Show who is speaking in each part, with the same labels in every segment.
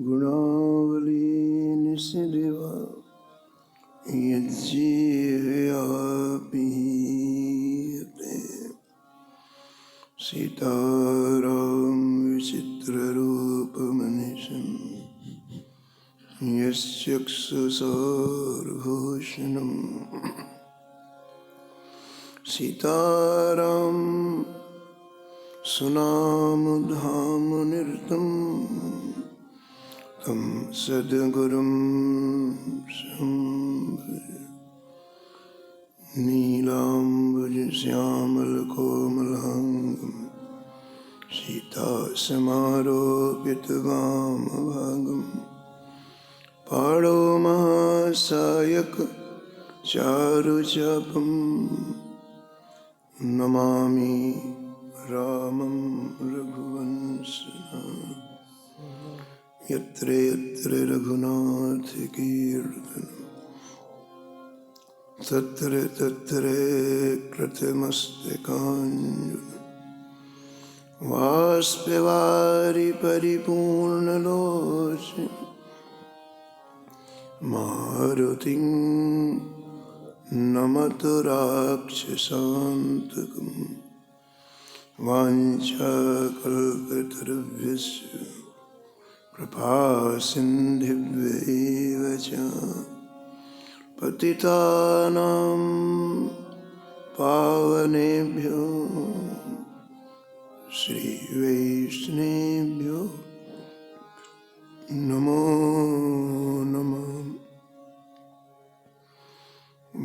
Speaker 1: गुणावली निसिदिवा यज्जीवयापीयते सीताराम विचित्ररूपमनिशम् यस्यक्षुषारुभूषणम् सीताराम सुनामधामनिरतं तं सद्गुरुं नीलाम्बुजश्यामलकोमलाङ्गं सीतासमारोपितवामभागं पाणौ महासायक चारुचापं नमामि रामं रघुवंशनाथं यत्र यत्र रघुनाथकीर्तनं तत्र तत्र कृतमस्तकाञ्जलिं बाष्पवारि परिपूर्णलोचनं मारुतिं नमत राक्षसान्तकं वाञ्छाकल्पतरुभ्यश्च कृपासिन्धुभ्यैव च पतितानां पावनेभ्यो श्रीवैष्णवेभ्यो नमो नमः।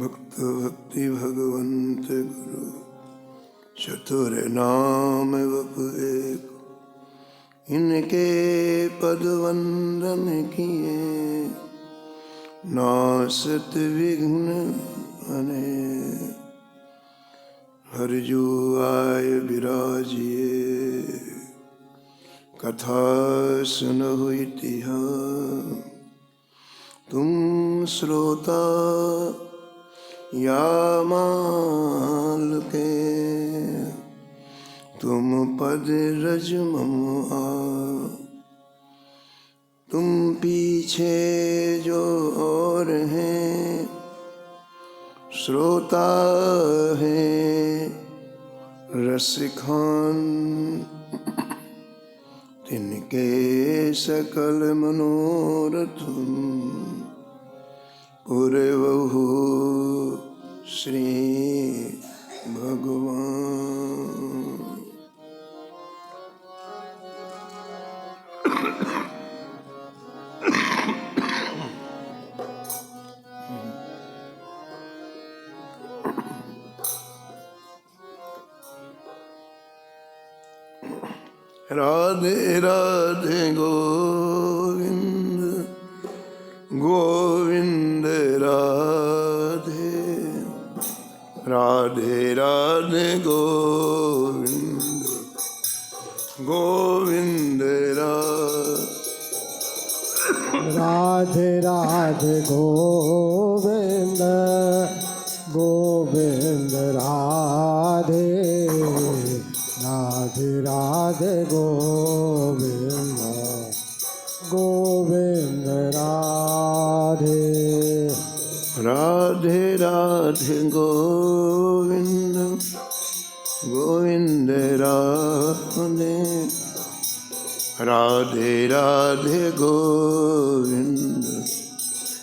Speaker 1: भक्त भक्ति भगवंत गुरु चतुर नाम वपु एक, इनके पद वंदन किए नासत विघ्न अनेक। हर जो आय विराजिए कथा सुनहु इतिहास, तुम श्रोता या माल के तुम पद रज मम आ, तुम पीछे जो और हैं श्रोता है रसिखान, तिनके सकल मनोरथ पूरे बहु श्री भगवान। राधे राधे गोविंद गोविंद राधे, राधे राधे गोविंद गोविंद
Speaker 2: राधे राधे गोविंद गोविंद राधे, राधे राधे गोविंद गोविंद राधे,
Speaker 1: राधे राधे गोविंद गोविंद राधे, राधे राधे गोविंद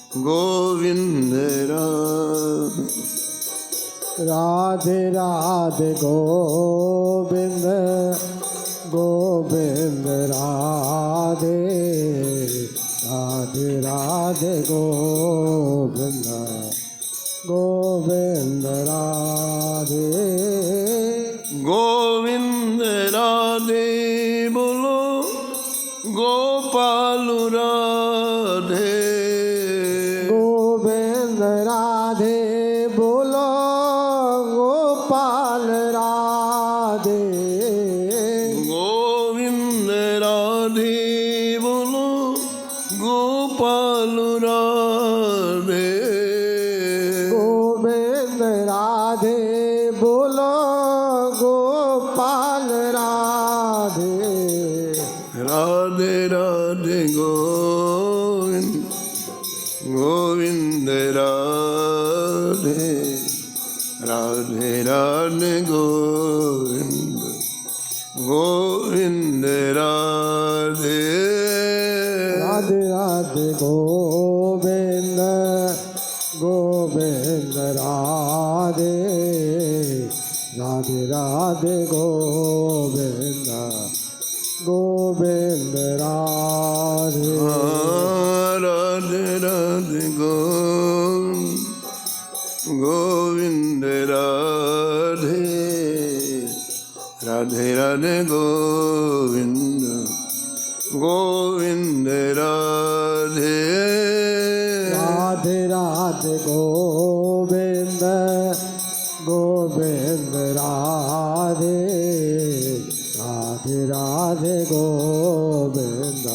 Speaker 1: गोविंद राधे,
Speaker 2: राधे राधे गोविंद गोविंद राधे, राधे राधे गोविंद गोविंद राधे,
Speaker 1: गोविंद राधे बोलो गोपाल राधे,
Speaker 2: गोविंद राधे बोलो गोपाल राधे,
Speaker 1: गोविंद राधे बोलो गोपाल राधे,
Speaker 2: गोविंद राधे बोलो गोपाल राधे,
Speaker 1: राधे राधे राधे गोविंद गोविंद राधे राधे राधे गोविंद गोविंद राधे
Speaker 2: राधे राधे गोविंद गोविंद राधे राधे राधे गोविंद गोविंद राधे
Speaker 1: राधे राधे गोविंद राधे राधे राधे गोविंद गोविंद राधे
Speaker 2: राधे राधे गोविंद गोविंद राधे राधे राधे गोविंद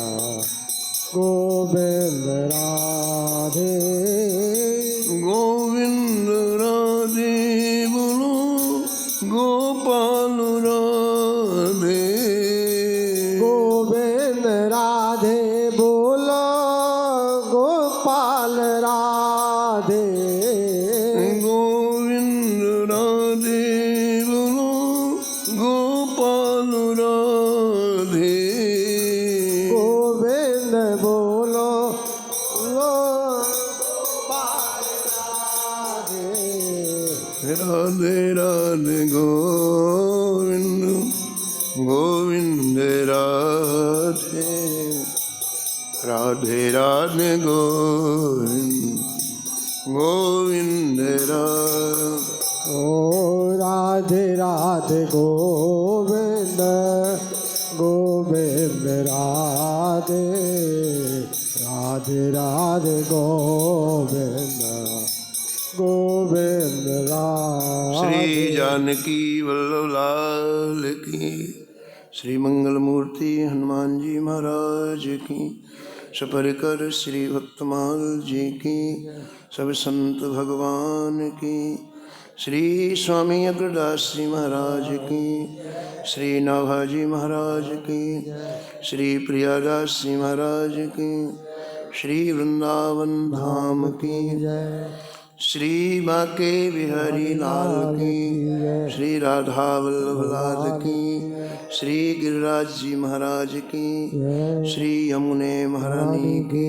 Speaker 2: गोविंद राधे
Speaker 1: गोविंद राधे बोलो गोपाल राधे
Speaker 2: गोविंद राधे बोलो गोपाल राधे
Speaker 1: गोविंद राधे बोलो गोपाल राधे
Speaker 2: गोविंद बोलो गोपाल राधे
Speaker 1: राधे राधे गोविंद गोविंद राधे राधे राधे गोविंद गोविंद राधे
Speaker 2: ओ राधे राधे गोविंद गोविंद राधे राधे राधे गोविंद गोविंद राधे
Speaker 1: श्री जानकी वल्लभ लाल की श्री मंगल मूर्ति हनुमान जी महाराज की सपरिकर श्री भक्तमाल जी की सब संत भगवान की श्री स्वामी अग्रदास जी महाराज की श्री नाभाजी महाराज की श्री प्रियादास जी महाराज की श्री वृंदावन धाम की श्री बांके बिहारी लाल की श्री राधा वल्लभ लाल की श्री गिरिराज जी महाराज की श्री यमुने महारानी की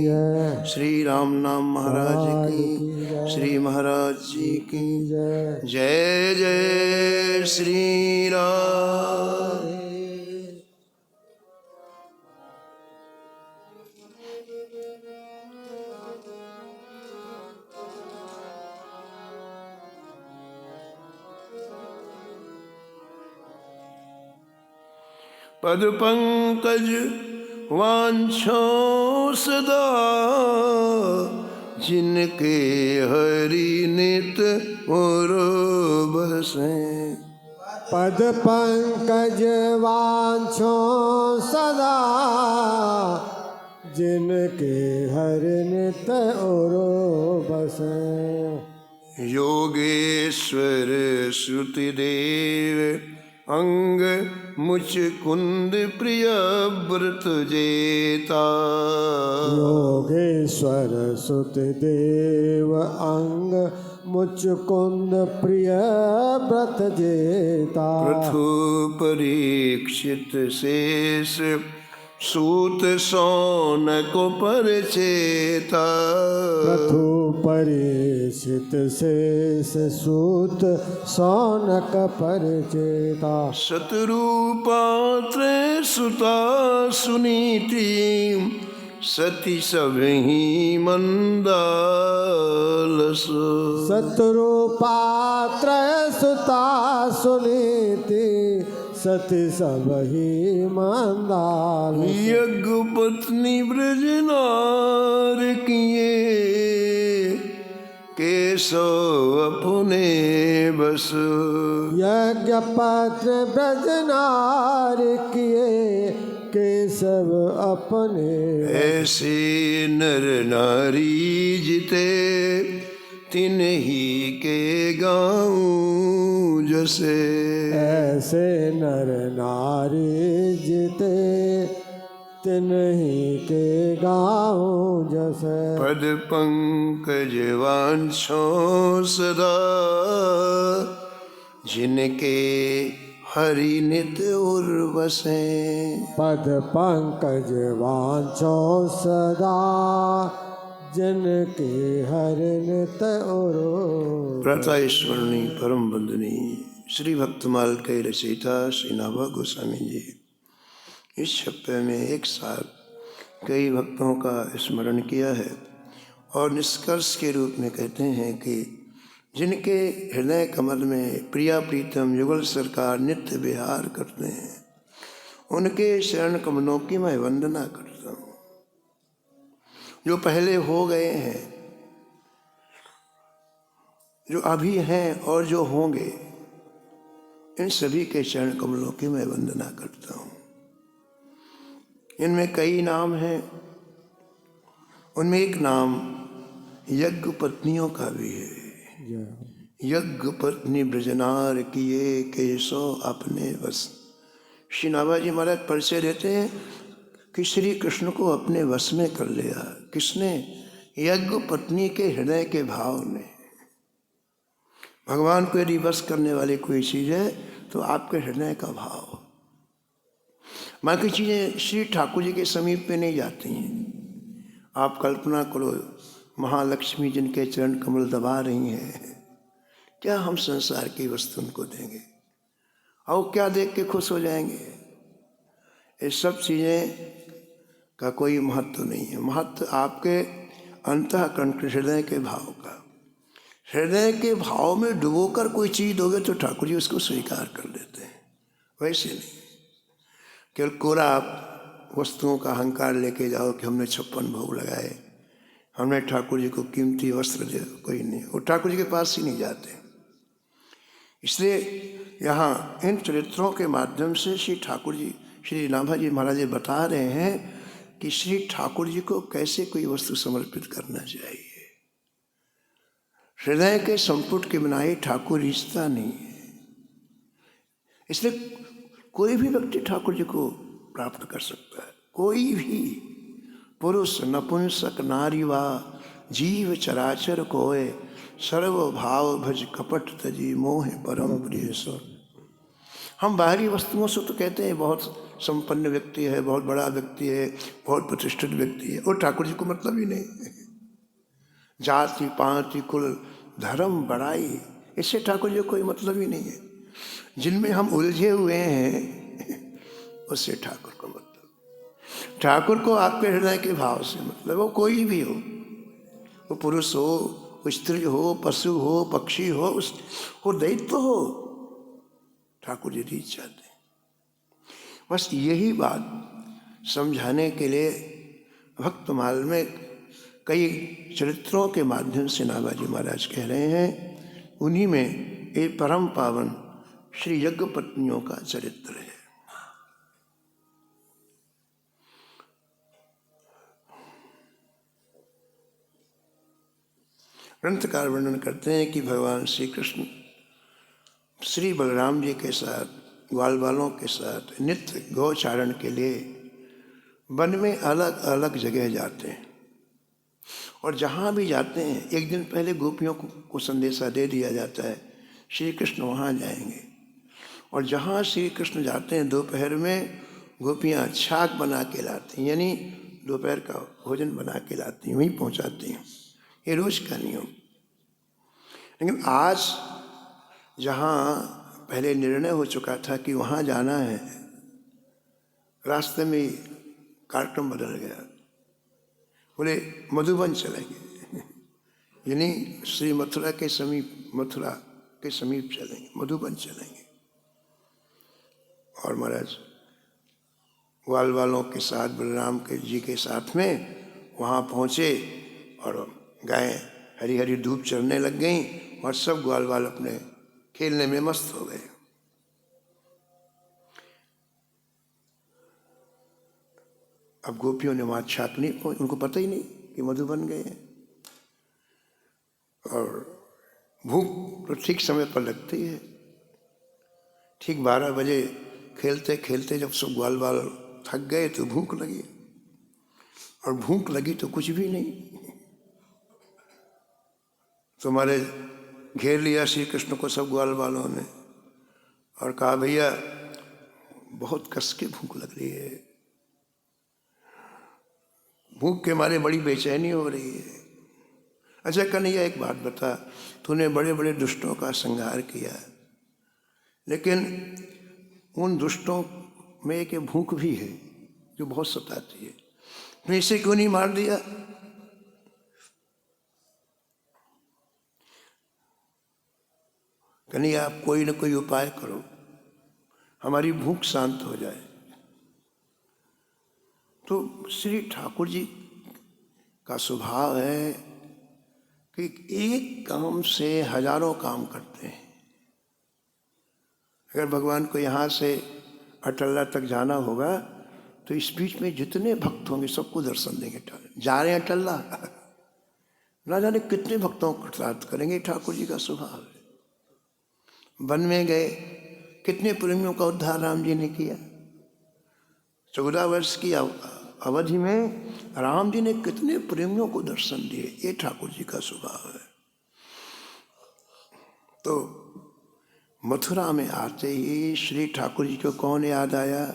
Speaker 1: श्री राम नाम महाराज की श्री महाराज जी की जय जय श्री राम पद पंकज वांछो सदा जिनके हरि नित और बसे
Speaker 2: पद पंकज वांछो सदा जिनके हर नित और बसे
Speaker 1: योगेश्वर श्रुतिदेव अंग मुचकुंद प्रिय व्रत जेता
Speaker 2: योगेश्वर सुतदेव अंग मुचकुंद प्रिय व्रत जेता
Speaker 1: पृथु परीक्षित शेष सूत सौनक परचेता
Speaker 2: प्रथु परिचित शेष सूत सौनक परिचेता
Speaker 1: शतरूपात्र सुता सुनीति सती सभी मंदालस
Speaker 2: शत्रुपात्र सुता सुनीति सती सबही मंदाल
Speaker 1: यज्ञ पत्नी ब्रजनार किए केशव अपने बस
Speaker 2: यज्ञ पत्र ब्रजनार किए केशव अपने
Speaker 1: ऐसे नर नारी जिते तिन्ही के गाँव जैसे
Speaker 2: ऐसे नर नारी जिते तिन्हीं के गाऊं जस।
Speaker 1: पद पंकज वांछो सदा, जिनके हरि नित उर्वसे।
Speaker 2: पद पंकज वांछो सदा, जिनके हर नित और।
Speaker 1: प्रातः स्मरणी परम वंदनी श्री भक्तमाल के रचयिता श्री नाभा गोस्वामी जी इस छप्पे में एक साथ कई भक्तों का स्मरण किया है और निष्कर्ष के रूप में कहते हैं कि जिनके हृदय कमल में प्रिया प्रीतम युगल सरकार नित्य विहार करते हैं, उनके शरण कमलों की मैं वंदना करता हूँ। जो पहले हो गए हैं, जो अभी हैं और जो होंगे, इन सभी के चरण कमलों की मैं वंदना करता हूँ। इनमें कई नाम हैं, उनमें एक नाम यज्ञ पत्नियों का भी है। यज्ञ पत्नी ब्रजनार किए केशो अपने वश। श्री नाभा जी महाराज परिचय देते हैं कि श्री कृष्ण को अपने वश में कर लिया। किसने? यज्ञ पत्नी के हृदय के भाव ने। भगवान को यदि वश करने वाली कोई चीज है तो आपके हृदय का भाव। बाकी चीजें श्री ठाकुर जी के समीप में नहीं जाती हैं। आप कल्पना करो, महालक्ष्मी जिनके चरण कमल दबा रही हैं, क्या हम संसार की वस्तु उनको देंगे और क्या देख के खुश हो जाएंगे? ये सब चीजें का कोई महत्व नहीं है। महत्व आपके अंतःकरण के हृदय के भाव का। हृदय के भाव में डुबोकर कोई चीज दोगे तो ठाकुर जी उसको स्वीकार कर लेते हैं। वैसे नहीं केवल कोरा आप वस्तुओं का अहंकार लेके जाओ कि हमने 56 भोग लगाए, हमने ठाकुर जी को कीमती वस्त्र दिया, कोई नहीं। वो ठाकुर जी के पास ही नहीं जाते। इसलिए यहाँ इन चरित्रों के माध्यम से श्री ठाकुर जी, श्री नाभा जी महाराज जी बता रहे हैं कि श्री ठाकुर जी को कैसे कोई वस्तु समर्पित करना चाहिए। हृदय के संपुट के बिना ही ठाकुर रिश्ता नहीं है। इसलिए कोई भी व्यक्ति ठाकुर जी को प्राप्त कर सकता है। कोई भी पुरुष नपुंसक नारी वा जीव चराचर कोय, सर्व भाव भज कपट तजी मोह परम प्रिय सो। हम बाहरी वस्तुओं से तो कहते हैं बहुत संपन्न व्यक्ति है, बहुत बड़ा व्यक्ति है, बहुत प्रतिष्ठित व्यक्ति है, और ठाकुर जी को मतलब ही नहीं। जाति पाति कुल धर्म बड़ाई, इससे ठाकुर जी को कोई मतलब ही नहीं है। जिनमें हम उलझे हुए हैं उससे ठाकुर को मतलब। ठाकुर को आपके हृदय के भाव से मतलब। वो कोई भी हो, वो पुरुष हो, वो स्त्री हो, पशु हो, पक्षी हो, वो दैत्य हो, ठाकुर जी रीत चाहते हैं। बस यही बात समझाने के लिए भक्तमाल में कई चरित्रों के माध्यम से नाभा जी महाराज कह रहे हैं। उन्हीं में एक परम पावन श्री यज्ञ पत्नियों का चरित्र है। ग्रंथकार वर्णन करते हैं कि भगवान श्री कृष्ण श्री बलराम जी के साथ, ग्वाल बालों के साथ नित्य गौचारण के लिए वन में अलग अलग जगह जाते हैं। और जहाँ भी जाते हैं, एक दिन पहले गोपियों को संदेशा दे दिया जाता है श्री कृष्ण वहाँ जाएंगे। और जहाँ श्री कृष्ण जाते हैं दोपहर में गोपियाँ छाक बना के लाती हैं, यानी दोपहर का भोजन बना के लाती हैं, वहीं पहुँचाती हैं। ये रोज का नियम। लेकिन आज जहाँ पहले निर्णय हो चुका था कि वहाँ जाना है, रास्ते में कार्यक्रम बदल गया। बोले मधुबन चलेंगे, यानी श्री मथुरा के समीप चलेंगे, मधुबन चलेंगे। और महाराज ग्वाल वालों के साथ बलराम के जी के साथ में वहाँ पहुँचे और गायें हरी हरी धूप चढ़ने लग गईं और सब ग्वाल वाल अपने खेलने में मस्त हो गए। अब गोपियों ने वहाँ छाप नहीं, उनको पता ही नहीं कि मधुबन गए हैं। और भूख तो ठीक समय पर लगती है। ठीक 12 बजे खेलते खेलते जब सब ग्वाल वाल थक गए तो भूख लगी। और भूख लगी तो कुछ भी नहीं। तुम्हारे घेर लिया श्री कृष्ण को सब ग्वाल वालों ने और कहा भैया बहुत कस के भूख लग रही है, भूख के मारे बड़ी बेचैनी हो रही है। अच्छा कन्हैया एक बात बता, तूने बड़े बड़े दुष्टों का संहार किया, लेकिन उन दुष्टों में एक भूख भी है जो बहुत सताती है, तूने इसे क्यों नहीं मार दिया? कन्हैया आप कोई ना कोई उपाय करो, हमारी भूख शांत हो जाए। तो श्री ठाकुर जी का स्वभाव है कि एक काम से हजारों काम करते हैं। अगर भगवान को यहाँ से अटल्ला तक जाना होगा तो इस बीच में जितने भक्त होंगे सबको दर्शन देंगे। जा रहे हैं अटल्ला, ना जाने कितने भक्तों को प्राप्त करेंगे। ठाकुर जी का स्वभाव है। वन में गए, कितने प्रेमियों का उद्धार राम जी ने किया। 14 वर्ष की अवधि में राम जी ने कितने प्रेमियों को दर्शन दिए। ये ठाकुर जी का स्वभाव है। तो मथुरा में आते ही श्री ठाकुर जी को कौन याद आया?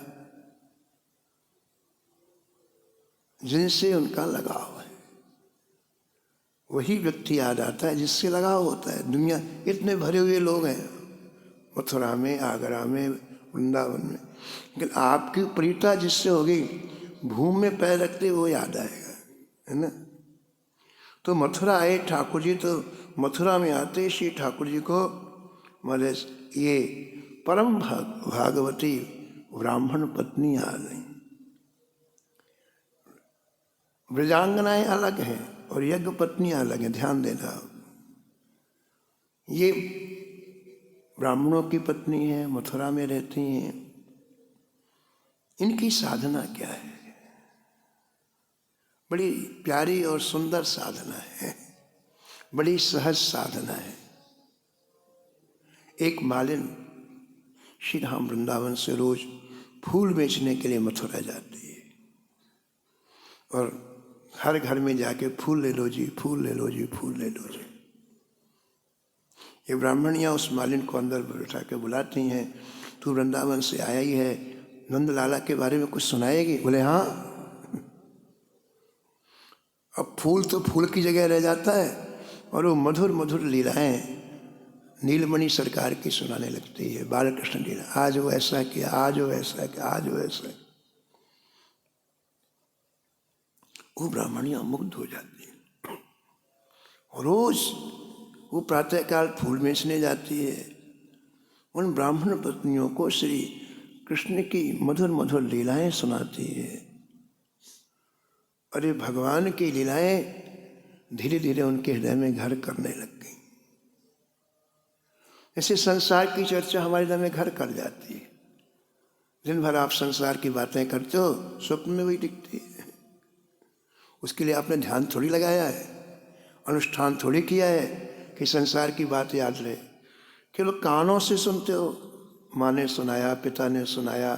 Speaker 1: जिनसे उनका लगाव है, वही व्यक्ति याद आता है जिससे लगाव होता है। दुनिया इतने भरे हुए लोग हैं मथुरा में, आगरा में, वृंदावन में, लेकिन आपकी प्रीता जिससे होगी, भूमि में पैर रखते वो याद आएगा, है ना। तो मथुरा आए ठाकुर जी, तो मथुरा में आते श्री ठाकुर जी को मतलब ये परम भागवती ब्राह्मण पत्नी आ गई। ब्रजांगनाएं अलग हैं और यज्ञ पत्नियां अलग हैं, ध्यान देना। ये ब्राह्मणों की पत्नी है, मथुरा में रहती हैं। इनकी साधना क्या है? बड़ी प्यारी और सुंदर साधना है, बड़ी सहज साधना है। एक मालिन श्री राम वृंदावन से रोज फूल बेचने के लिए मथुरा जाती है और हर घर में जाके फूल ले लो जी, फूल ले लो जी, फूल ले लो जी। ये ब्राह्मणियाँ उस मालिन को अंदर बैठा के बुलाती हैं, तू वृंदावन से आया ही है, नंद लाला के बारे में कुछ सुनाएगी? बोले हाँ। अब फूल तो फूल की जगह रह जाता है और वो मधुर मधुर लीलाएं नीलमणि सरकार की सुनाने लगती है। बालकृष्ण लीला, आज वो ऐसा किया, आज वो ऐसा किया, आज वो ऐसा। वो ब्राह्मणियां मुग्ध हो जाती है। रोज वो प्रातःकाल फूल बेचने जाती है। उन ब्राह्मण पत्नियों को श्री कृष्ण की मधुर मधुर लीलाएं सुनाती है। और ये भगवान की लीलाएं धीरे धीरे उनके हृदय में घर करने लग गई। ऐसे संसार की चर्चा हमारे हृदय में घर कर जाती है। दिन भर आप संसार की बातें करते हो, स्वप्न में वही दिखती है। उसके लिए आपने ध्यान थोड़ी लगाया है, अनुष्ठान थोड़ी किया है कि संसार की बात याद रहे। केवल कानों से सुनते हो, माँ ने सुनाया, पिता ने सुनाया,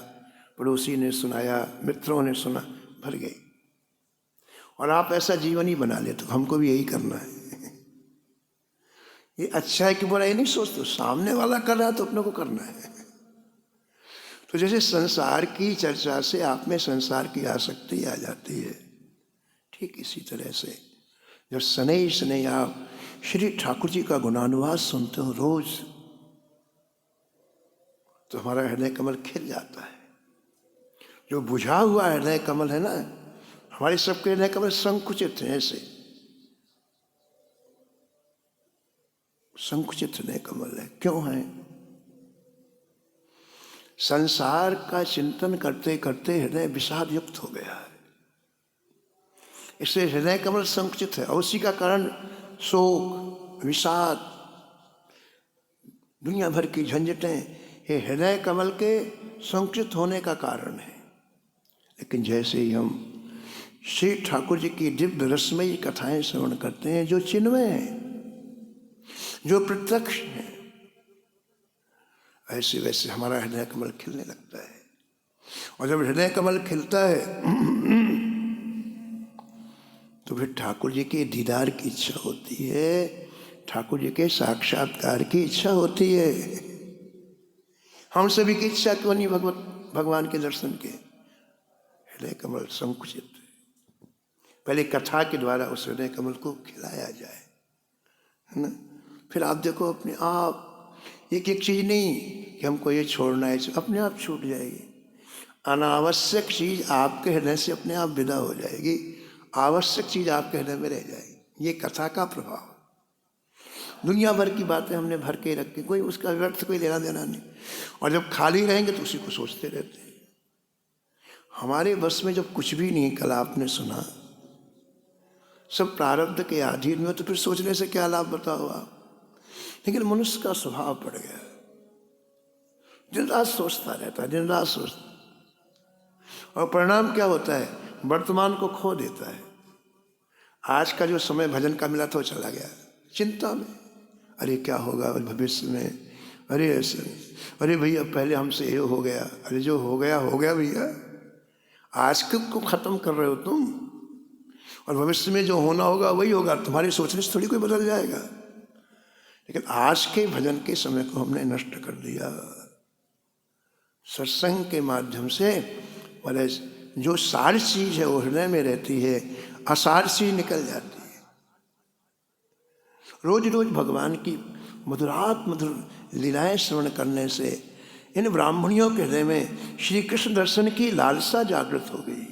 Speaker 1: पड़ोसी ने सुनाया, मित्रों ने सुना, भर गई। और आप ऐसा जीवन ही बना लेते हो, हमको भी यही करना है। ये अच्छा है कि बुरा ये नहीं सोचते, सामने वाला कर रहा है तो अपने को करना है। तो जैसे संसार की चर्चा से आप में संसार की आसक्ति आ जाती है, ठीक इसी तरह से जब शनै शनै आप श्री ठाकुर जी का गुणानुवाद सुनते हो रोज, तो हमारा हृदय कमल खिल जाता है। जो बुझा हुआ हृदय कमल है ना, हमारे सबके हृदय कमल संकुचित हैं, ऐसे संकुचित हृदय कमल है। क्यों है? संसार का चिंतन करते करते हृदय विषाद युक्त हो गया है, इसलिए हृदय कमल संकुचित है। और उसी का कारण शोक, विषाद, दुनिया भर की झंझटें, ये हृदय कमल के संकुचित होने का कारण है। लेकिन जैसे ही हम श्री ठाकुर जी की दिव्य रसमयी कथाएं श्रवण करते हैं, जो चिन्मय है, जो प्रत्यक्ष है, ऐसे वैसे हमारा हृदय कमल खिलने लगता है। और जब हृदय कमल खिलता है तो फिर ठाकुर जी के दीदार की इच्छा होती है, ठाकुर जी के साक्षात्कार की इच्छा होती है। हम सभी की इच्छा क्यों नहीं भगवान के दर्शन के? हृदय कमल संकुचित, पहले कथा के द्वारा उस हृदय कमल को खिलाया जाए, है ना। फिर आप देखो अपने आप एक एक चीज नहीं कि हमको ये छोड़ना है, अपने आप छूट जाएगी। अनावश्यक चीज आपके हृदय से अपने आप विदा हो जाएगी, आवश्यक चीज आपके हृदय में रह जाएगी। ये कथा का प्रभाव। दुनिया भर की बातें हमने भर के रखी, कोई उसका व्यर्थ कोई लेना देना नहीं, और जब खाली रहेंगे तो उसी को सोचते रहते हैं। हमारे बस में जब कुछ भी नहीं, कल आपने सुना, सब प्रारब्ध के अधीन में, तो फिर सोचने से क्या लाभ बताओ आप। लेकिन मनुष्य का स्वभाव पड़ गया, दिन रात सोचता रहता है, दिन रात सोचता, और परिणाम क्या होता है? वर्तमान को खो देता है। आज का जो समय भजन का मिला था वो चला गया चिंता में, अरे क्या होगा भविष्य में, अरे ऐसे, अरे भैया पहले हमसे ये हो गया, अरे जो हो गया भैया। आज को खत्म कर रहे हो तुम, और भविष्य में जो होना होगा वही होगा। तुम्हारे सोचने से थोड़ी कोई बदल जाएगा। लेकिन आज के भजन के समय को हमने नष्ट कर दिया। सत्संग के माध्यम से बोले जो सारी चीज है वो हृदय में रहती है, असार चीज निकल जाती है। रोज रोज भगवान की मधुरात मधुर लीलाएं श्रवण करने से इन ब्राह्मणियों के हृदय में श्री कृष्ण दर्शन की लालसा जागृत हो गई।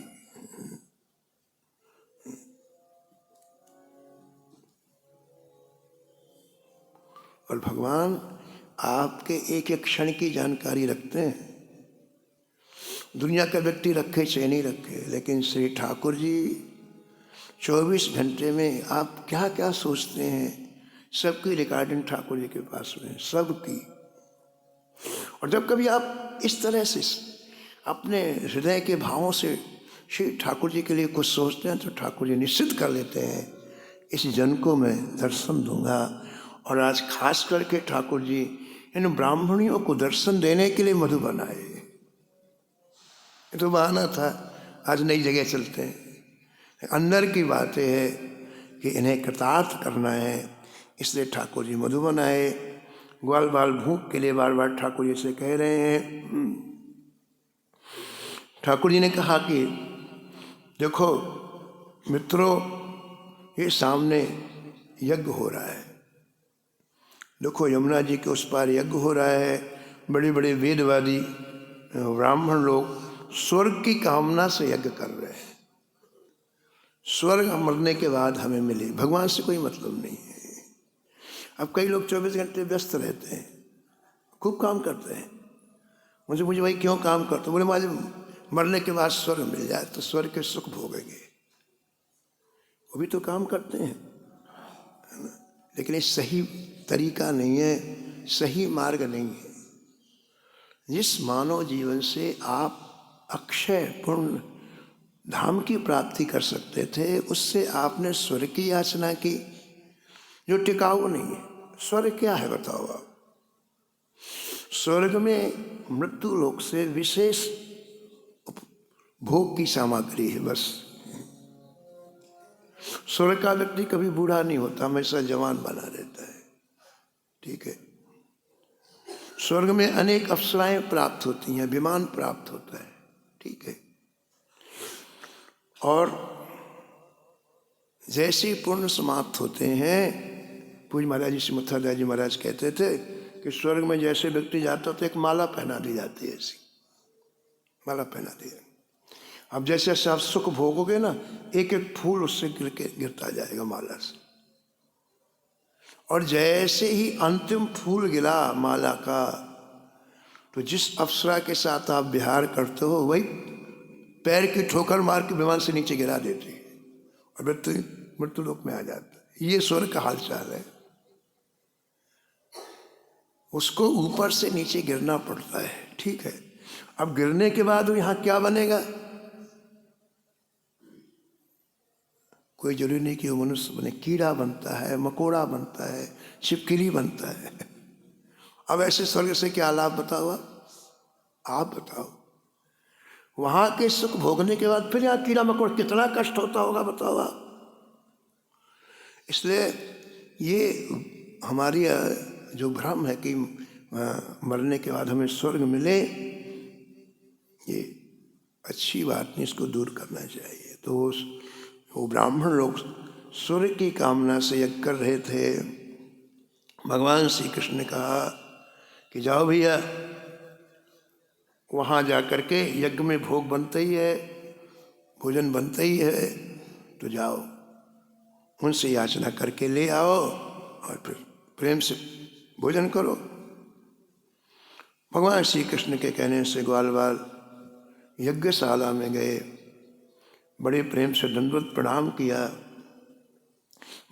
Speaker 1: और भगवान आपके एक एक क्षण की जानकारी रखते हैं। दुनिया का व्यक्ति रखे चाहे नहीं रखे, लेकिन श्री ठाकुर जी 24 घंटे में आप क्या क्या सोचते हैं सबकी रिकॉर्डिंग ठाकुर जी के पास में, सबकी। और जब कभी आप इस तरह से अपने हृदय के भावों से श्री ठाकुर जी के लिए कुछ सोचते हैं तो ठाकुर जी निश्चित कर लेते हैं इस जन को मैं दर्शन दूंगा। और आज खास करके ठाकुर जी इन ब्राह्मणियों को दर्शन देने के लिए मधुबन आए। ये तो बहाना था, आज नई जगह चलते हैं। अंदर की बात है कि इन्हें कृतार्थ करना है, इसलिए ठाकुर जी मधुबन आए। ग्वाल बाल भूख के लिए बार बार ठाकुर जी से कह रहे हैं। ठाकुर जी ने कहा कि देखो मित्रों, ये सामने यज्ञ हो रहा है, देखो यमुना जी के उस पार यज्ञ हो रहा है। बड़े बड़े वेदवादी ब्राह्मण लोग स्वर्ग की कामना से यज्ञ कर रहे हैं, स्वर्ग मरने के बाद हमें मिले, भगवान से कोई मतलब नहीं है। अब कई लोग 24 घंटे व्यस्त रहते हैं, खूब काम करते हैं। मुझे भाई क्यों काम करते? बोले मुझे मरने के बाद स्वर्ग मिल जाए तो स्वर्ग के सुख भोगेंगे। वो भी तो काम करते हैं, है ना? लेकिन ये सही तरीका नहीं है, सही मार्ग नहीं है। जिस मानव जीवन से आप अक्षय पूर्ण धाम की प्राप्ति कर सकते थे, उससे आपने स्वर्ग की याचना की जो टिकाऊ नहीं है। स्वर्ग क्या है बताओ आप? स्वर्ग में मृत्यु लोक से विशेष भोग की सामग्री है बस। स्वर्ग का व्यक्ति कभी बूढ़ा नहीं होता, हमेशा जवान बना रहता है, ठीक है। स्वर्ग में अनेक अप्सराएं प्राप्त होती हैं, विमान प्राप्त होता है, ठीक है। और जैसे ही पुण्य समाप्त होते हैं, पूज्य महाराज जी मुथादास जी महाराज कहते थे कि स्वर्ग में जैसे व्यक्ति जाता तो एक माला पहना दी जाती है, ऐसी माला पहना दी। अब जैसे आप सुख भोगोगे ना, एक एक फूल उससे गिरता जाएगा माला से। और जैसे ही अंतिम फूल गिरा माला का, तो जिस अप्सरा के साथ आप विहार करते हो वही पैर की ठोकर मार के विमान से नीचे गिरा देती है और मृत्यु लोक में आ जाता है। ये स्वर्ग का हालचाल है। उसको ऊपर से नीचे गिरना पड़ता है, ठीक है। अब गिरने के बाद यहाँ क्या बनेगा? कोई जरूरी नहीं कि वो मनुष्य बने, कीड़ा बनता है, मकोड़ा बनता है, छिपकली बनता है। अब ऐसे स्वर्ग से क्या लाभ बताओ आप बताओ। वहां के सुख भोगने के बाद फिर यहाँ कीड़ा मकोड़ा, कितना कष्ट होता होगा बताओ आप। इसलिए ये हमारी जो भ्रम है कि मरने के बाद हमें स्वर्ग मिले, ये अच्छी बात नहीं, इसको दूर करना चाहिए। तो वो ब्राह्मण लोग स्वर्ग की कामना से यज्ञ कर रहे थे। भगवान श्री कृष्ण ने कहा कि जाओ भैया, वहाँ जा कर के यज्ञ में भोग बनता ही है, भोजन बनता ही है, तो जाओ उनसे याचना करके ले आओ और फिर प्रेम से भोजन करो। भगवान श्री कृष्ण के कहने से ग्वालवाल यज्ञशाला में गए, बड़े प्रेम से दंडवत प्रणाम किया,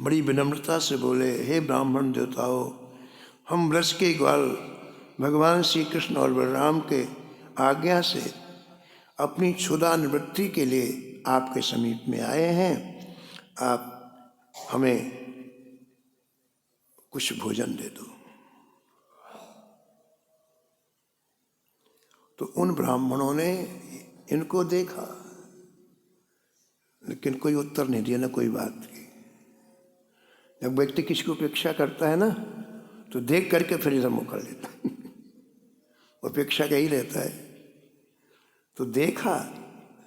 Speaker 1: बड़ी विनम्रता से बोले, हे ब्राह्मण देवताओं, हम ब्रज के ग्वाल भगवान श्री कृष्ण और बलराम के आज्ञा से अपनी क्षुधा निवृत्ति के लिए आपके समीप में आए हैं। आप हमें कुछ भोजन दे दो। तो उन ब्राह्मणों ने इनको देखा, लेकिन कोई उत्तर नहीं दिया, ना कोई बात की। जब व्यक्ति किसी को उपेक्षा करता है ना, तो देख करके फिर इधर मुँह कर लेता है। उपेक्षा का ही रहता है। तो देखा,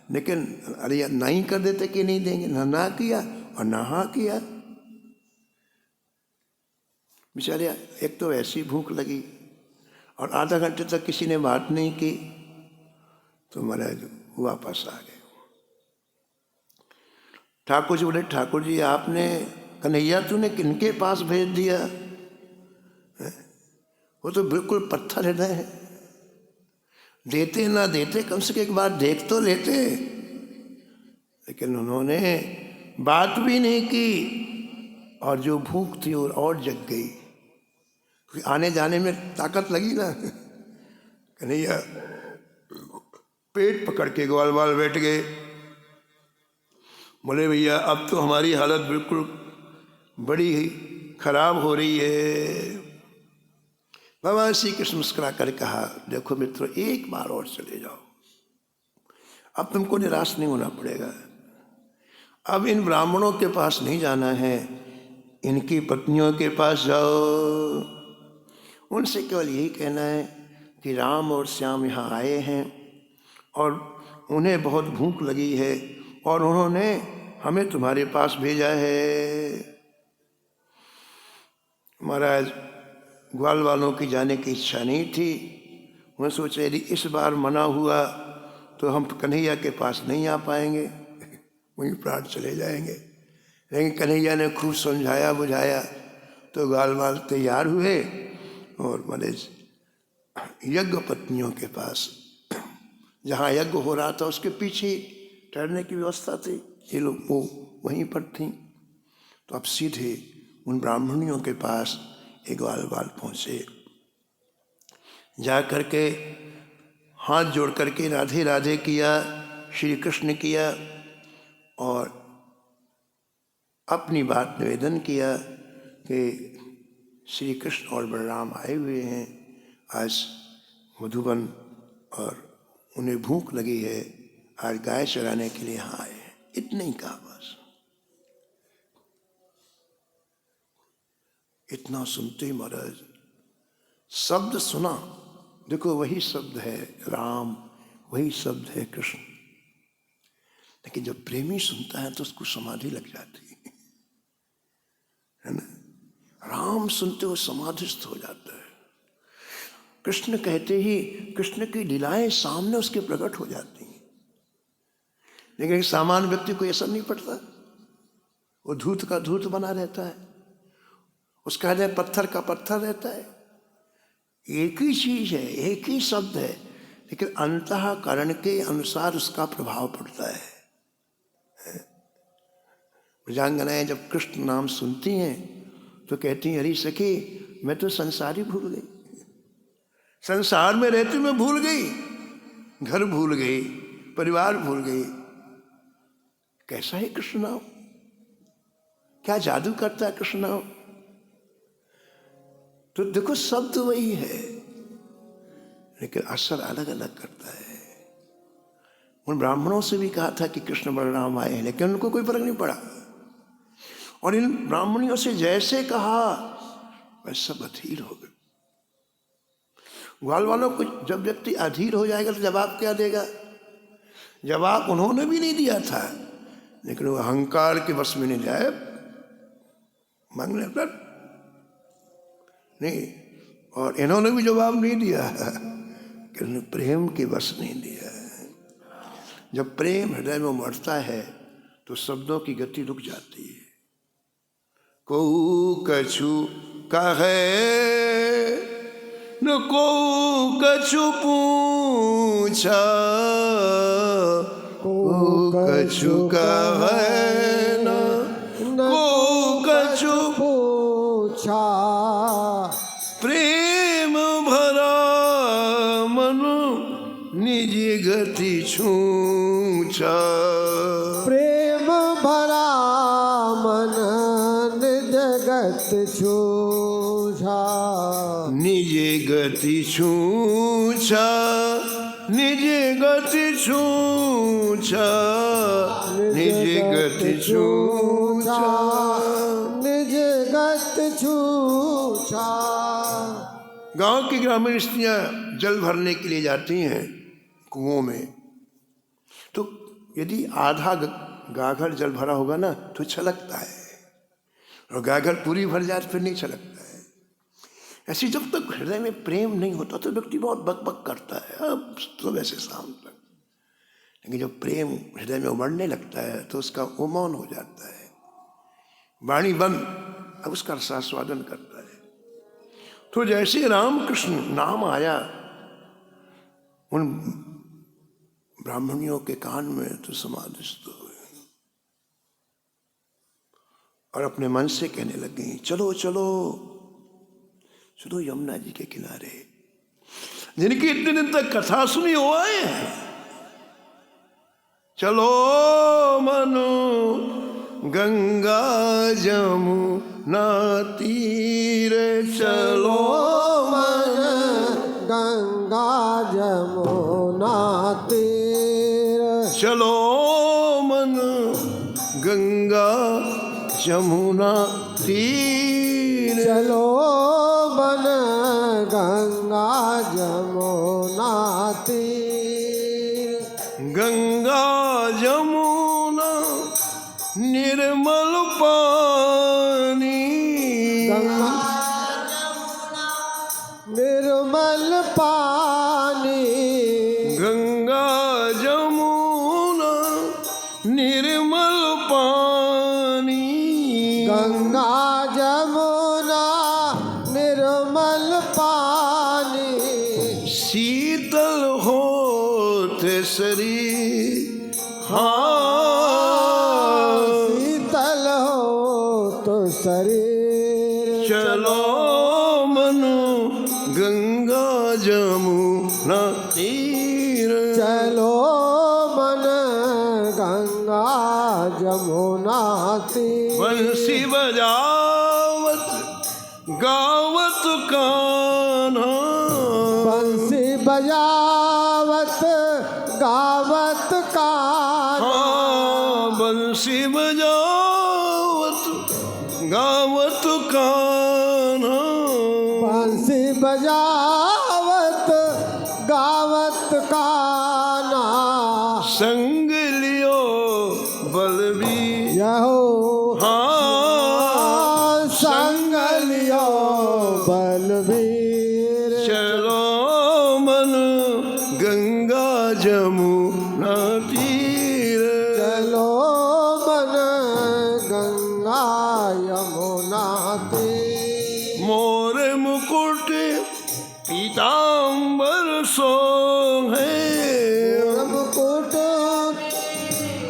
Speaker 1: लेकिन अरे यार नहीं कर देते कि नहीं देंगे, ना किया और ना हाँ किया। बेचारे एक तो ऐसी भूख लगी और आधा घंटे तक किसी ने बात नहीं की, तो महाराज वापस आ गए। ठाकुर जी बोले, ठाकुर जी आपने कन्हैया तूने किनके पास भेज दिया? वो तो बिल्कुल पत्थर हृदय है, देते ना देते कम से कम एक बार देख तो लेते। लेकिन उन्होंने बात भी नहीं की और जो भूख थी और जग गई, क्योंकि आने जाने में ताकत लगी ना। कन्हैया पेट पकड़ के ग्वाल बैठ गए। बोले भैया अब तो हमारी हालत बिल्कुल बड़ी ही खराब हो रही है। भगवान श्री कृष्ण मुस्कुरा कर कहा, देखो मित्रों, एक बार और चले जाओ, अब तुमको निराश नहीं होना पड़ेगा। अब इन ब्राह्मणों के पास नहीं जाना है, इनकी पत्नियों के पास जाओ। उनसे केवल यही कहना है कि राम और श्याम यहाँ आए हैं और उन्हें बहुत भूख लगी है और उन्होंने हमें तुम्हारे पास भेजा है। महाराज ग्वाल वालों की जाने की इच्छा नहीं थी। मैं सोचा यदि इस बार मना हुआ तो हम कन्हैया के पास नहीं आ पाएंगे, वहीं प्राण चले जाएंगे। लेकिन कन्हैया ने खूब समझाया बुझाया तो ग्वाल वाल तैयार हुए और महाराज यज्ञ पत्नियों के पास, जहाँ यज्ञ हो रहा था उसके पीछे ठहरने की व्यवस्था थी, ये लोग वो वहीं पर थीं। तो अब सीधे उन ब्राह्मणियों के पास एक ग्वाल पहुँचे। जा कर के हाथ जोड़ करके राधे राधे किया, श्री कृष्ण किया और अपनी बात निवेदन किया कि श्री कृष्ण और बलराम आए हुए हैं आज मधुबन और उन्हें भूख लगी है, आज गाय चराने के लिए यहाँ आए हैं। इतना ही कहा बस। इतना सुनते ही महाराज शब्द सुना, देखो वही शब्द है राम, वही शब्द है कृष्ण। लेकिन जब प्रेमी सुनता है तो उसको समाधि लग जाती है ना। राम सुनते हो समाधिस्थ हो जाता है। कृष्ण कहते ही कृष्ण की लीलाएं सामने उसके प्रकट हो जाती हैं। लेकिन एक सामान्य व्यक्ति को असर नहीं पड़ता, वो धूत का धूत बना रहता है, उसका हृदय पत्थर का पत्थर रहता है। एक ही चीज है, एक ही शब्द है, लेकिन अंतःकरण के अनुसार उसका प्रभाव पड़ता है। ब्रजांगनाएं जब कृष्ण नाम सुनती हैं तो कहती हैं, अरे सखी मैं तो संसार ही भूल गई, संसार में रहती मैं भूल गई, घर भूल गई, परिवार भूल गई। कैसा है कृष्ण नाम, क्या जादू करता है कृष्ण नाम। तो देखो शब्द वही है, लेकिन असर अलग अलग करता है। उन ब्राह्मणों से भी कहा था कि कृष्ण बलराम आए हैं, लेकिन उनको कोई फर्क नहीं पड़ा। और इन ब्राह्मणियों से जैसे कहा वैसा अधीर हो गए। ग्वाल वालों को जब व्यक्ति अधीर हो जाएगा तो जवाब क्या देगा? जवाब उन्होंने भी नहीं दिया था, लेकिन वो अहंकार के वश में नहीं जाए, मांगने पर नहीं। और इन्होंने भी जवाब नहीं दिया कि उन्होंने प्रेम के वश नहीं दिया। जब प्रेम हृदय में उमड़ता है तो शब्दों की गति रुक जाती है। को कछु कहे न को कछु पूछा, को कछु कहे न को कछु
Speaker 2: पूछा।
Speaker 1: प्रेम भरा मन निज गति छूछा।
Speaker 2: प्रेम भरा मन निज गति छूछा।
Speaker 1: निज गति छूछा, निज गति छूछा, निज गति छूछा,
Speaker 2: निज गति छूछा।
Speaker 1: गांव की ग्रामीण स्त्रियां जल भरने के लिए जाती हैं कुओं में, तो यदि आधा गाघड़ जल भरा होगा ना तो छलकता है, और गाघड़ पूरी भर जाए तो फिर नहीं छलकता है। ऐसे जब तक हृदय में प्रेम नहीं होता तो व्यक्ति बहुत बकबक करता है, अब सुबह से शाम तक। लेकिन जब प्रेम हृदय में उमड़ने लगता है तो उसका वो मौन हो जाता है, वाणी बंद, अब उसका रसास्वादन करता है। तो जैसे रामकृष्ण नाम आया उन ब्राह्मणियों के कान में तो समाधिस्थ हुए और अपने मन से कहने लग गई, चलो चलो चलो यमुना जी के किनारे। जिनकी इतने दिन तक कथा सुनी हो आए हैं, चलो मनु गंगा जमुना तीर, चलो
Speaker 2: मन गंगा जमुना तीर।
Speaker 1: चलो मन गंगा जमुना तीर।
Speaker 2: चलो मन गंगा जमुना तीर।
Speaker 1: गंगा जमुना निर्मल पानी,
Speaker 2: गंगा निर्मल पानी।
Speaker 1: गंगा जमुना निर्मल पानी।
Speaker 2: गंगा जमुना निर्मल पानी।
Speaker 1: शीतल होते शरीर, हाँ
Speaker 2: शीतल हो तो शरीर।
Speaker 1: चलो मनु गंगा जमुना तीर।
Speaker 2: चलो मन गंगा जमुना तीर।
Speaker 1: बंसी बजावत गावत कान्हा,
Speaker 2: बंसी बजावत गावत कान्हा।
Speaker 1: हाँ बंसी बजावत गावत कान्हा।
Speaker 2: बंसी बजावत गावत कान्हा।
Speaker 1: संग लियो बलबीर,
Speaker 2: यहो
Speaker 1: हाँ
Speaker 2: संग लियो बलबीर।
Speaker 1: चलो मन गंगा जमुना तीर।
Speaker 2: चलो मन गंगा यमुना तीर।
Speaker 1: मोर मुकुट पीताम्बर सोहे,
Speaker 2: मुकुट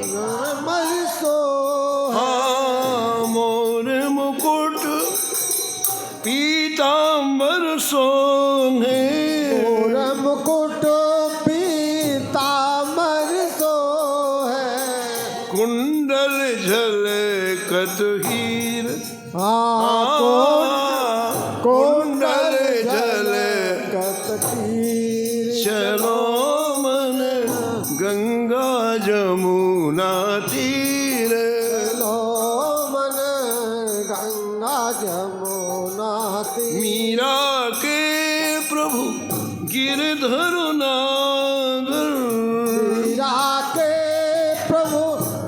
Speaker 2: निर्मल सोहे।
Speaker 1: हाँ मोर मुकुट पीताम्बर सोहे।
Speaker 2: मोर मुकुट पीताम्बर सोहे।
Speaker 1: कुंडल झलकत हीर, कुंडल
Speaker 2: झलकत हीर।
Speaker 1: चलो मन गंगा जमुना तीर।
Speaker 2: चलो मन जमुना तीर
Speaker 1: मीरा के प्रभु गिरधर नागर,
Speaker 2: मीरा के प्रभु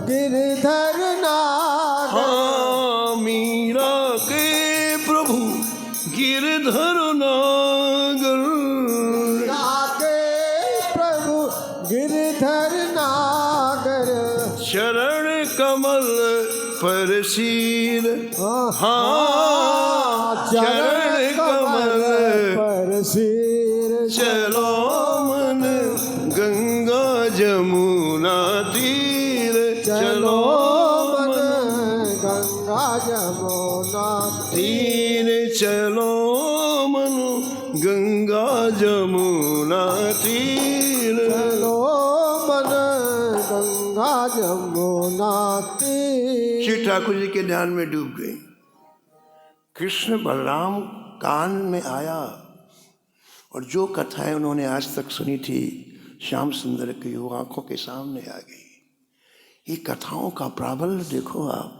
Speaker 2: गिरधर नागर,
Speaker 1: हाँ मीरा के प्रभु गिरधर नागर,
Speaker 2: मीरा के प्रभु गिरधर नागर,
Speaker 1: चरण कमल पर सिर, हाँ चरण कमल
Speaker 2: पर सिर,
Speaker 1: चलो मन गंगा जमुना तीर,
Speaker 2: चलो मन गंगा जमुना
Speaker 1: तीर, चलो मन गंगा जमुना तीर।
Speaker 2: चलो मन गंगा जमुना तीर।
Speaker 1: श्री ठाकुर जी के ध्यान में डूब गई। कृष्ण बलराम कान में आया और जो कथाएं उन्होंने आज तक सुनी थी श्याम सुंदर की, वो आंखों के सामने आ गई। ये कथाओं का प्राबल्य देखो आप,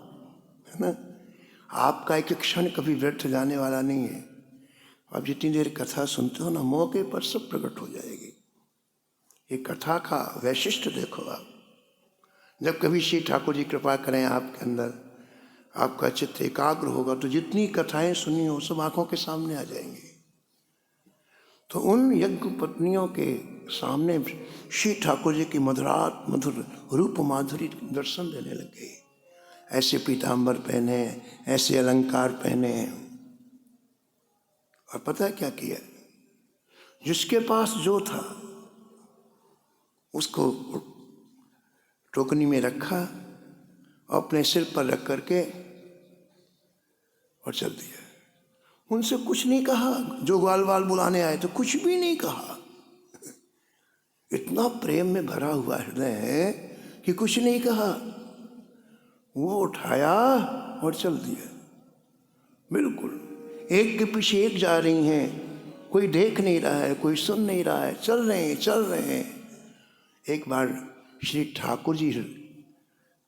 Speaker 1: है ना। आपका एक क्षण कभी व्यर्थ जाने वाला नहीं है। आप जितनी देर कथा सुनते हो ना, मौके पर सब प्रकट हो जाएगी। ये कथा का वैशिष्ट्य देखो आप। जब कभी श्री ठाकुर जी कृपा करें आपके अंदर, आपका चित्त एकाग्र होगा, तो जितनी कथाएं सुनी हो सब आंखों के सामने आ जाएंगी। तो उन यज्ञ पत्नियों के सामने श्री ठाकुर जी की मधुरात मधुर रूप माधुरी दर्शन देने लग गई। ऐसे पीताम्बर पहने, ऐसे अलंकार पहने, और पता है क्या किया? जिसके पास जो था उसको टोकनी में रखा, अपने सिर पर रख करके और चल दिया। उनसे कुछ नहीं कहा। जो ग्वाल बाल बुलाने आए तो कुछ भी नहीं कहा। इतना प्रेम में भरा हुआ हृदय है कि कुछ नहीं कहा। वो उठाया और चल दिया। बिल्कुल एक के पीछे एक जा रही हैं, कोई देख नहीं रहा है, कोई सुन नहीं रहा है, चल रहे हैं चल रहे हैं। एक बार श्री ठाकुर जी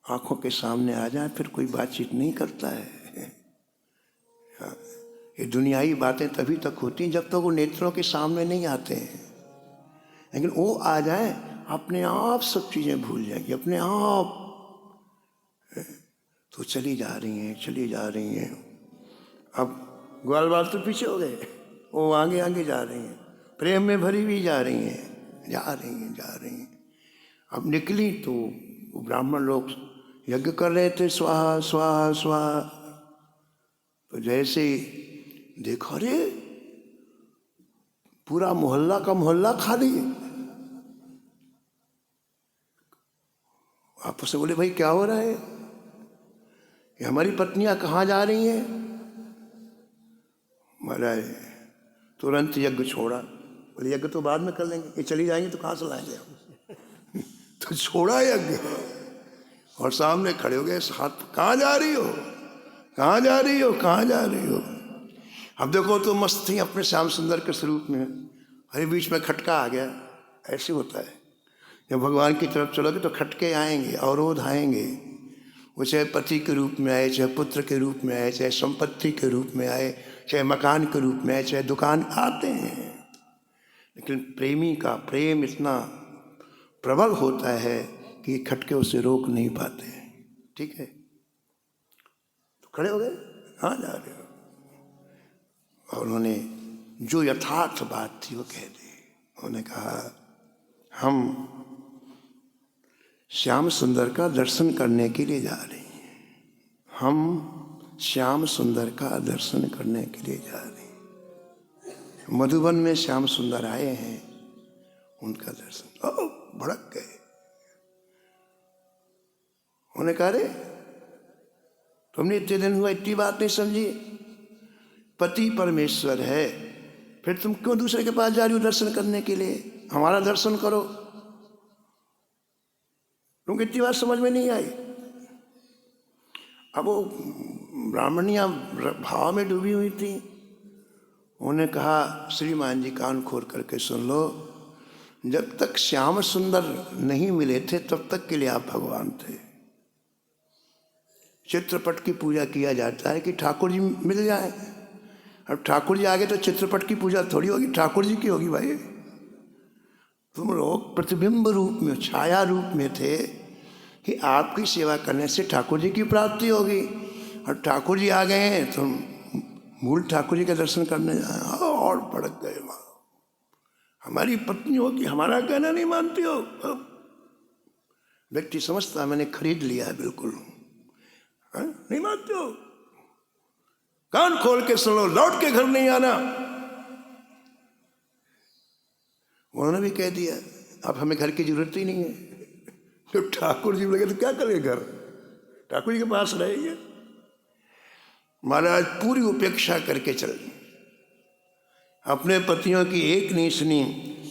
Speaker 1: आंखों के सामने आ जाए फिर कोई बातचीत नहीं करता है। ये दुनियावी बातें तभी तक होती जब तक वो नेत्रों के सामने नहीं आते हैं। लेकिन वो आ जाए अपने आप सब चीजें भूल जाएंगी, अपने आप। तो चली जा रही हैं चली जा रही हैं। अब ग्वाल बाल तो पीछे हो गए, वो आगे आगे जा रही हैं, प्रेम में भरी हुई जा रही हैं, जा रही हैं जा रही हैं। अब निकली तो वो ब्राह्मण लोग यज्ञ कर रहे थे, स्वाहा स्वाहा स्वाहा। तो जैसे देखो, रे पूरा मोहल्ला का मोहल्ला खाली। आपस से बोले, भाई क्या हो रहा है? ये हमारी पत्नियां कहाँ जा रही हैं? महाराज तुरंत यज्ञ छोड़ा। बोले यज्ञ तो बाद में कर लेंगे, ये चली जाएंगी तो कहाँ से लाएंगे हम? तो छोड़ा यज्ञ और सामने खड़े हो गए। हाथ, कहाँ जा रही हो कहाँ जा रही हो कहाँ जा रही हो? अब देखो तो मस्त थी अपने श्याम सुंदर के स्वरूप में। अरे बीच में खटका आ गया। ऐसे होता है जब भगवान की तरफ चलोगे तो खटके आएंगे, अवरोध आएंगे। वो चाहे पति के रूप में आए, चाहे पुत्र के रूप में आए, चाहे संपत्ति के रूप में आए, चाहे मकान के रूप में आए, चाहे दुकान, आते हैं। लेकिन प्रेमी का प्रेम इतना प्रबल होता है कि खटके उसे रोक नहीं पाते। ठीक है, तो खड़े हो गए, कहाँ जा रहे हो? और उन्होंने जो यथार्थ बात थी वो कह दी। उन्होंने कहा, हम श्याम सुंदर का दर्शन करने के लिए जा रहे हैं। हम श्याम सुंदर का दर्शन करने के लिए जा रहे हैं। मधुबन में श्याम सुंदर आए हैं, उनका दर्शन। ओ, भड़क गए। उन्होंने कहा, रे तुमने इतने दिन हुआ इतनी बात नहीं समझी? पति परमेश्वर है, फिर तुम क्यों दूसरे के पास जा रही हो दर्शन करने के लिए? हमारा दर्शन करो। तुमको इतनी बात समझ में नहीं आई? अब वो ब्राह्मणियां भाव में डूबी हुई थी। उन्होंने कहा, श्रीमान जी कान खोल करके सुन लो, जब तक श्याम सुंदर नहीं मिले थे तब तक के लिए आप भगवान थे। चित्रपट की पूजा किया जाता है कि ठाकुर जी मिल जाए। अब ठाकुर जी आगे तो चित्रपट की पूजा थोड़ी होगी, ठाकुर जी की होगी। भाई तुम लोग प्रतिबिंब रूप में, छाया रूप में थे कि आपकी सेवा करने से ठाकुर जी की प्राप्ति होगी। और ठाकुर जी आ गए हैं तो मूल ठाकुर जी का दर्शन करने जाए और भड़क गए। वहाँ हमारी पत्नी हो कि हमारा कहना नहीं मानती हो। व्यक्ति समझता है मैंने खरीद लिया है, बिल्कुल नहीं मानते हो, कान खोल के सुनो, लौट के घर नहीं आना। उन्होंने भी कह दिया अब हमें घर की जरूरत ही नहीं है। तो ठाकुर जी लगे तो क्या करें, घर ठाकुर जी के पास रहेंगे। महाराज पूरी उपेक्षा करके चल, अपने पतियों की एक नहीं सुनी,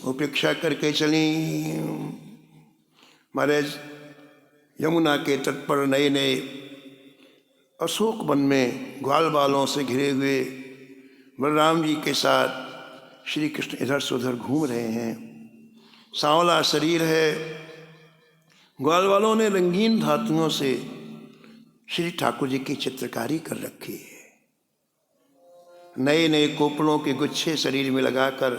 Speaker 1: उपेक्षा करके चली। महाराज यमुना के तट पर नए नए अशोक वन में ग्वाल बालों से घिरे हुए बलराम जी के साथ श्री कृष्ण इधर से उधर घूम रहे हैं। सांवला शरीर है, ग्वाल बालों ने रंगीन धातुओं से श्री ठाकुर जी की चित्रकारी कर रखी है। नए नए कोपलों के गुच्छे शरीर में लगाकर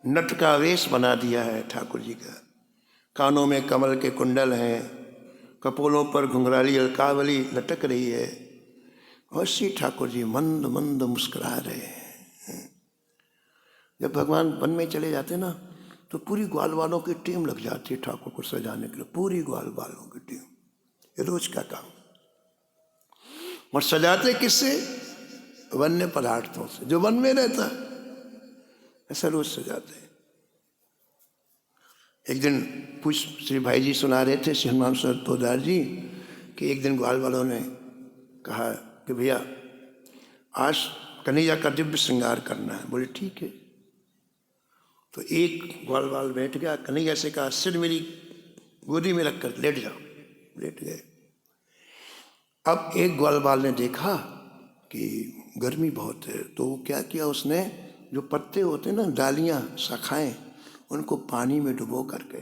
Speaker 1: नट का वेश बना दिया है ठाकुर जी का। कानों में कमल के कुंडल हैं, कपोलों पर घुंघराली अलकावली लटक रही है और श्री ठाकुर जी मंद मंद मुस्कुरा रहे हैं। जब भगवान वन में चले जाते ना तो पूरी ग्वाल वालों की टीम लग जाती है ठाकुर को सजाने के लिए, पूरी ग्वाल वालों की टीम, ये रोज का काम। और सजाते किससे? वन्य पदार्थों से, जो वन में रहता है ऐसा रोज सजाते हैं। एक दिन पूछ श्री भाई जी सुना रहे थे, श्री हनुमान सर पोदार जी, कि एक दिन ग्वाल वालों ने कहा कि भैया आज कन्हैया का दिव्य श्रृंगार करना है। बोले ठीक है। तो एक ग्वाल वाल बैठ गया, कन्हैया से कहा सिर मेरी गोदी में रखकर लेट जाओ। लेट गए। अब एक ग्वाल वाल ने देखा कि गर्मी बहुत है, तो वो क्या किया उसने, जो पत्ते होते ना, डालियां, शाखाएं, उनको पानी में डुबो करके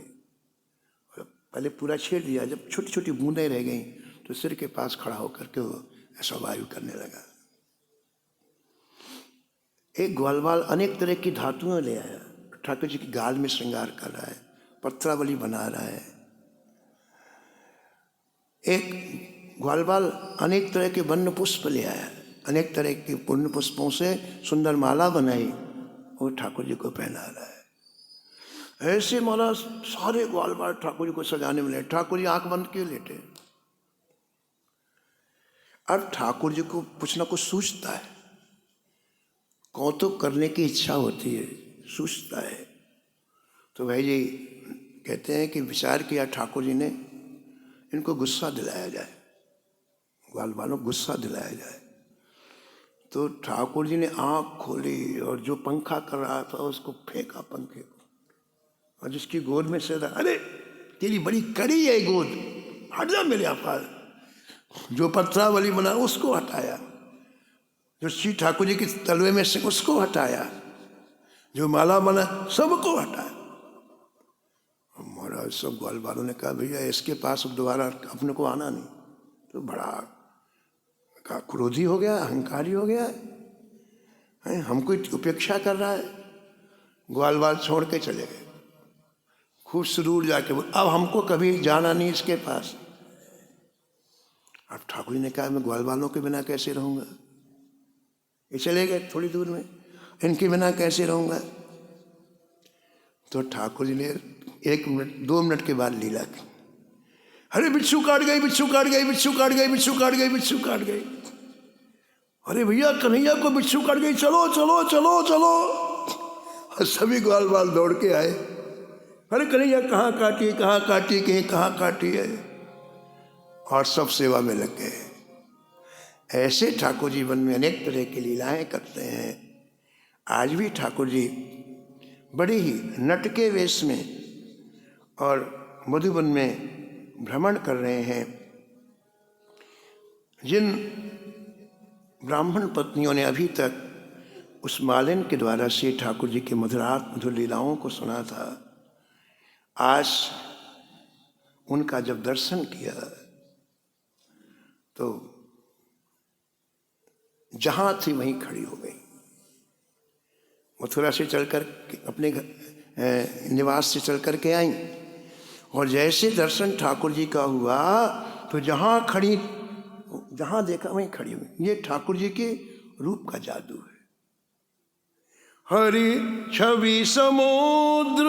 Speaker 1: पहले पूरा छेड़ दिया। जब छोटी छोटी बूंदें रह गई तो सिर के पास खड़ा होकर के वो ऐसा वायु करने लगा। एक ग्वालवाल अनेक तरह की धातुएं ले आया, ठाकुर जी की गाल में श्रृंगार कर रहा है, पत्रावली बना रहा है। एक ग्वालवाल अनेक तरह के वन्य पुष्प ले आया, अनेक तरह के पुण्य पुष्पों से सुंदर माला बनाई, वो ठाकुर जी को पहना रहा है। ऐसे माला सारे ग्वालवाल ठाकुर जी को सजाने में लेटे। ठाकुर जी आंख बंद किए लेटे। अब ठाकुर जी को कुछ ना कुछ सूझता है, कौतुक करने की इच्छा होती है, सूझता है। तो भाई जी कहते हैं कि विचार किया ठाकुर जी ने, इनको गुस्सा दिलाया जाए, ग्वाल वालों को गुस्सा दिलाया जाए। तो ठाकुर जी ने आंख खोली और जो पंखा कर रहा था उसको फेंका पंखे को, और जिसकी गोद में से, अरे तेरी बड़ी कड़ी है गोद, हट जा मेरे पास। जो पत्रावली बना उसको हटाया, जो श्री ठाकुर जी के तलवे में से उसको हटाया, जो माला बना सबको हटाया। महाराज सब ग्वाल वालों ने कहा भैया इसके पास दोबारा अपने को आना नहीं। तो बड़ा का क्रोधी हो गया, अहंकारी हो गया है, हमको उपेक्षा कर रहा है। ग्वाल वाल छोड़ के चले गए। खूब सुरूर जाके बोल, अब हमको कभी जाना नहीं इसके पास। अब ठाकुर जी ने कहा मैं ग्वाल वालों के बिना कैसे रहूंगा। ये चले गए थोड़ी दूर में, इनके बिना कैसे रहूंगा। तो ठाकुर जी ने 1 मिनट 2 मिनट के बाद लीला की, अरे बिच्छू काट गई, बिच्छू काट गई, बिच्छू काट गई, बिच्छू काट गई, बिच्छू काट गई। अरे भैया कन्हैया को बिच्छू काट गई, चलो चलो चलो चलो। और सभी ग्वाल बाल दौड़ के आए, अरे कन्हैया कहाँ काटी, कहाँ काटी, कहीं कहाँ काटी है। और सब सेवा में लग गए। ऐसे ठाकुर जी वन में अनेक तरह की लीलाएं करते हैं। आज भी ठाकुर जी बड़े ही नट के वेश में और मधुबन में भ्रमण कर रहे हैं। जिन ब्राह्मण पत्नियों ने अभी तक उस मालिन के द्वारा श्री ठाकुर जी के मधुरात मधुर लीलाओं को सुना था, आज उनका जब दर्शन किया तो जहां थी वहीं खड़ी हो गई। मथुरा से चलकर अपने निवास से चल कर के आई और जैसे दर्शन ठाकुर जी का हुआ तो जहां देखा वहीं खड़ी हुई। ये ठाकुर जी के रूप का जादू है। हरि छवि समुद्र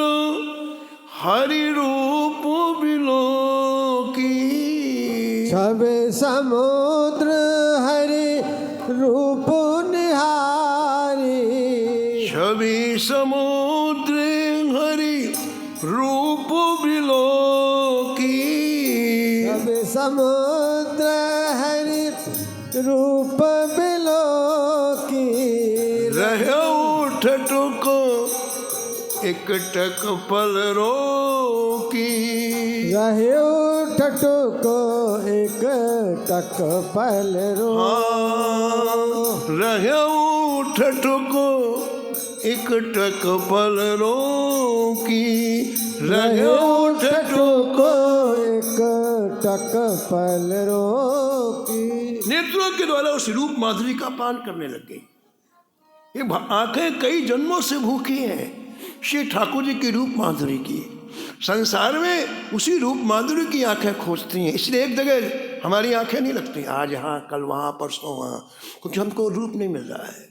Speaker 1: हरि रूप बिलोकी,
Speaker 2: छवि समुद्र हरि रूप निहारी,
Speaker 1: छवि समुद्र हरि रूप बिलोकी,
Speaker 2: छवि समुद्र हरि रूप बिलोकी,
Speaker 1: रहे ठटुको एक टक पल रोकी,
Speaker 2: रहे ठटुको एक टक पल रो,
Speaker 1: रहे ठटुको एक टक पल रोकी, रहे ठटुको
Speaker 2: एक टक पल रोकी।
Speaker 1: नेत्रों के द्वारा उस रूप माधुरी का पान करने लग गई। ये आंखें कई जन्मों से भूखी हैं श्री ठाकुर जी की रूप माधुरी की। संसार में उसी रूप माधुरी की आंखें खोजती हैं, इसलिए एक जगह हमारी आंखें नहीं लगती, आज यहाँ कल वहाँ परसों वहाँ, क्योंकि हमको रूप नहीं मिल रहा है।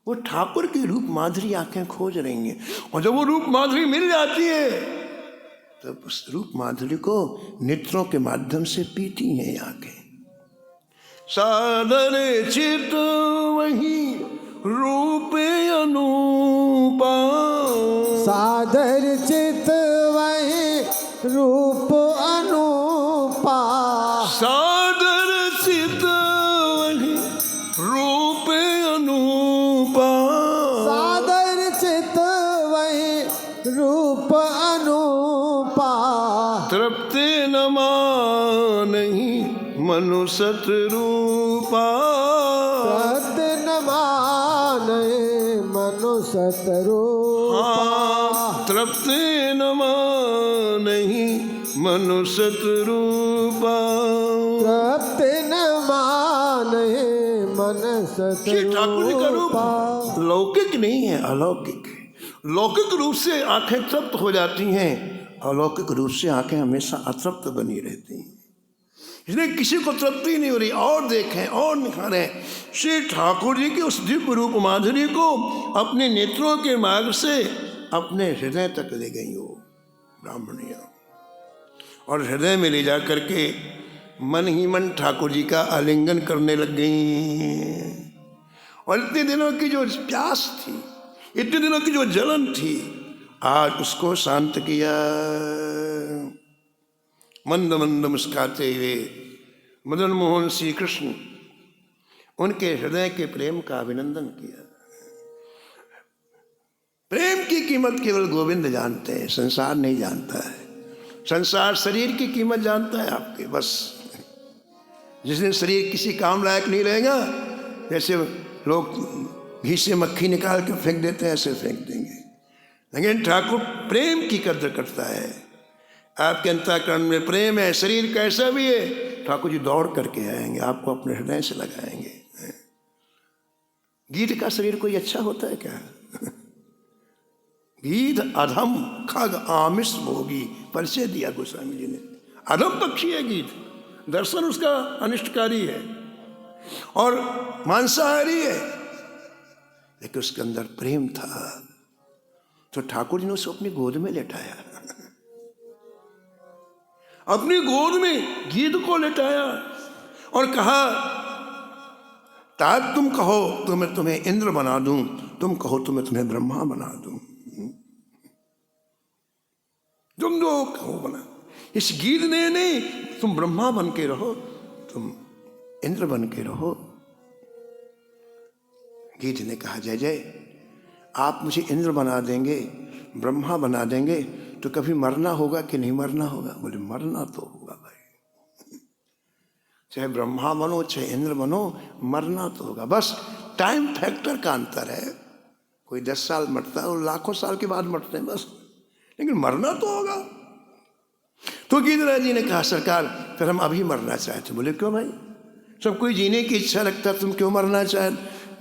Speaker 1: वो ठाकुर की रूप माधुरी आंखें खोज रही हैं, और जब वो रूप माधुरी मिल जाती है तो उस रूप माधुरी को नेत्रों के माध्यम से पीती हैं आंखें। सादर चित वही रूप अनूपा,
Speaker 2: सादर चित वही रूप अनूपा,
Speaker 1: सादर चित वही रूप अनूपा,
Speaker 2: सादर चित वही रूप अनूपा,
Speaker 1: तृप्ति न मानहि मनु सतरूपा,
Speaker 2: तृप्ति न मानहि मनु सतरूपा,
Speaker 1: तृप्ति न मानहि मनु सतरूपा,
Speaker 2: तृप्ति न मानहि मन
Speaker 1: श्री ठाकुर जी का रूप
Speaker 2: सतरूपा।
Speaker 1: लौकिक नहीं है, अलौकिक है। लौकिक रूप से आंखें तृप्त हो जाती हैं, अलौकिक रूप से आंखें हमेशा अतृप्त बनी रहती हैं। इसलिए किसी को तृप्ति नहीं हो रही, और देखें और निखारें। श्री ठाकुर जी के उस दिव्य रूप माधुरी को अपने नेत्रों के मार्ग से अपने हृदय तक ले गई हो ब्राह्मणियाँ, और हृदय में ले जा करके मन ही मन ठाकुर जी का आलिंगन करने लग गई। और इतने दिनों की जो प्यास थी, इतने दिनों की जो जलन थी, आज उसको शांत किया। मंद मंद मुस्काते हुए मदन मोहन श्री कृष्ण उनके हृदय के प्रेम का अभिनंदन किया। प्रेम की कीमत केवल गोविंद जानते हैं, संसार नहीं जानता है। संसार शरीर की कीमत जानता है आपके, बस। जिस दिन शरीर किसी काम लायक नहीं रहेगा, जैसे लोग घी से मक्खी निकाल के फेंक देते हैं, ऐसे फेंक देंगे। लेकिन ठाकुर प्रेम की कद्र करता है। आपके अंतःकरण में प्रेम है, शरीर कैसा भी है, ठाकुर जी दौड़ करके आएंगे, आपको अपने हृदय से लगाएंगे। गीध का शरीर कोई अच्छा होता है क्या? गीध अधम खग आमिष भोगी, परिचय दिया गोस्वामी जी ने। अधम पक्षी है गीध, दर्शन उसका अनिष्टकारी है और मांसाहारी है, लेकिन उसके अंदर प्रेम था। तो ठाकुर जी ने उसे अपनी गोद में लेटाया, अपनी गोद में गीध को लेटाया और कहा, तात तुम कहो तो मैं तुम्हें इंद्र बना दूं, तुम कहो तो मैं तुम्हें ब्रह्मा बना दूं, तुम जो कहो बना। इस गीध ने नहीं, तुम ब्रह्मा बन के रहो, तुम इंद्र बन के रहो। गीध ने कहा, जय जय, आप मुझे इंद्र बना देंगे, ब्रह्मा बना देंगे, तो कभी मरना होगा कि नहीं मरना होगा? बोले मरना तो होगा भाई, चाहे ब्रह्मा बनो चाहे इंद्र बनो, मरना तो होगा। बस टाइम फैक्टर का अंतर है। कोई 10 साल मरता है और लाखों साल के बाद मरते हैं, बस, लेकिन मरना तो होगा। तो गिरिराज जी ने कहा, सरकार फिर हम अभी मरना चाहते। बोले क्यों भाई? सबको जीने की इच्छा रखता, तुम क्यों मरना चाहे?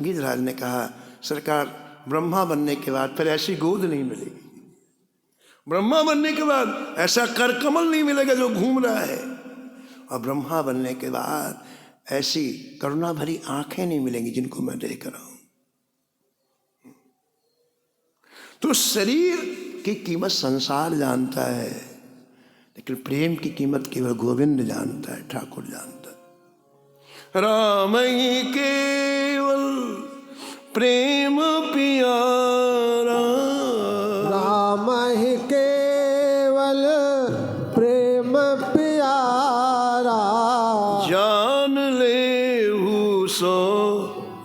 Speaker 1: गिरिराज ने कहा, सरकार ब्रह्मा बनने के बाद फिर ऐसी गोद नहीं मिलेगी, ब्रह्मा बनने के बाद ऐसा कर कमल नहीं मिलेगा जो घूम रहा है, और ब्रह्मा बनने के बाद ऐसी करुणा भरी आंखें नहीं मिलेंगी जिनको मैं देख रहा हूं। तो शरीर की कीमत संसार जानता है, लेकिन प्रेम की कीमत केवल गोविंद जानता है, ठाकुर जानता है। राम ही केवल प्रेम प्यारा,
Speaker 2: राम ही केवल प्रेम प्यारा,
Speaker 1: जान ले सो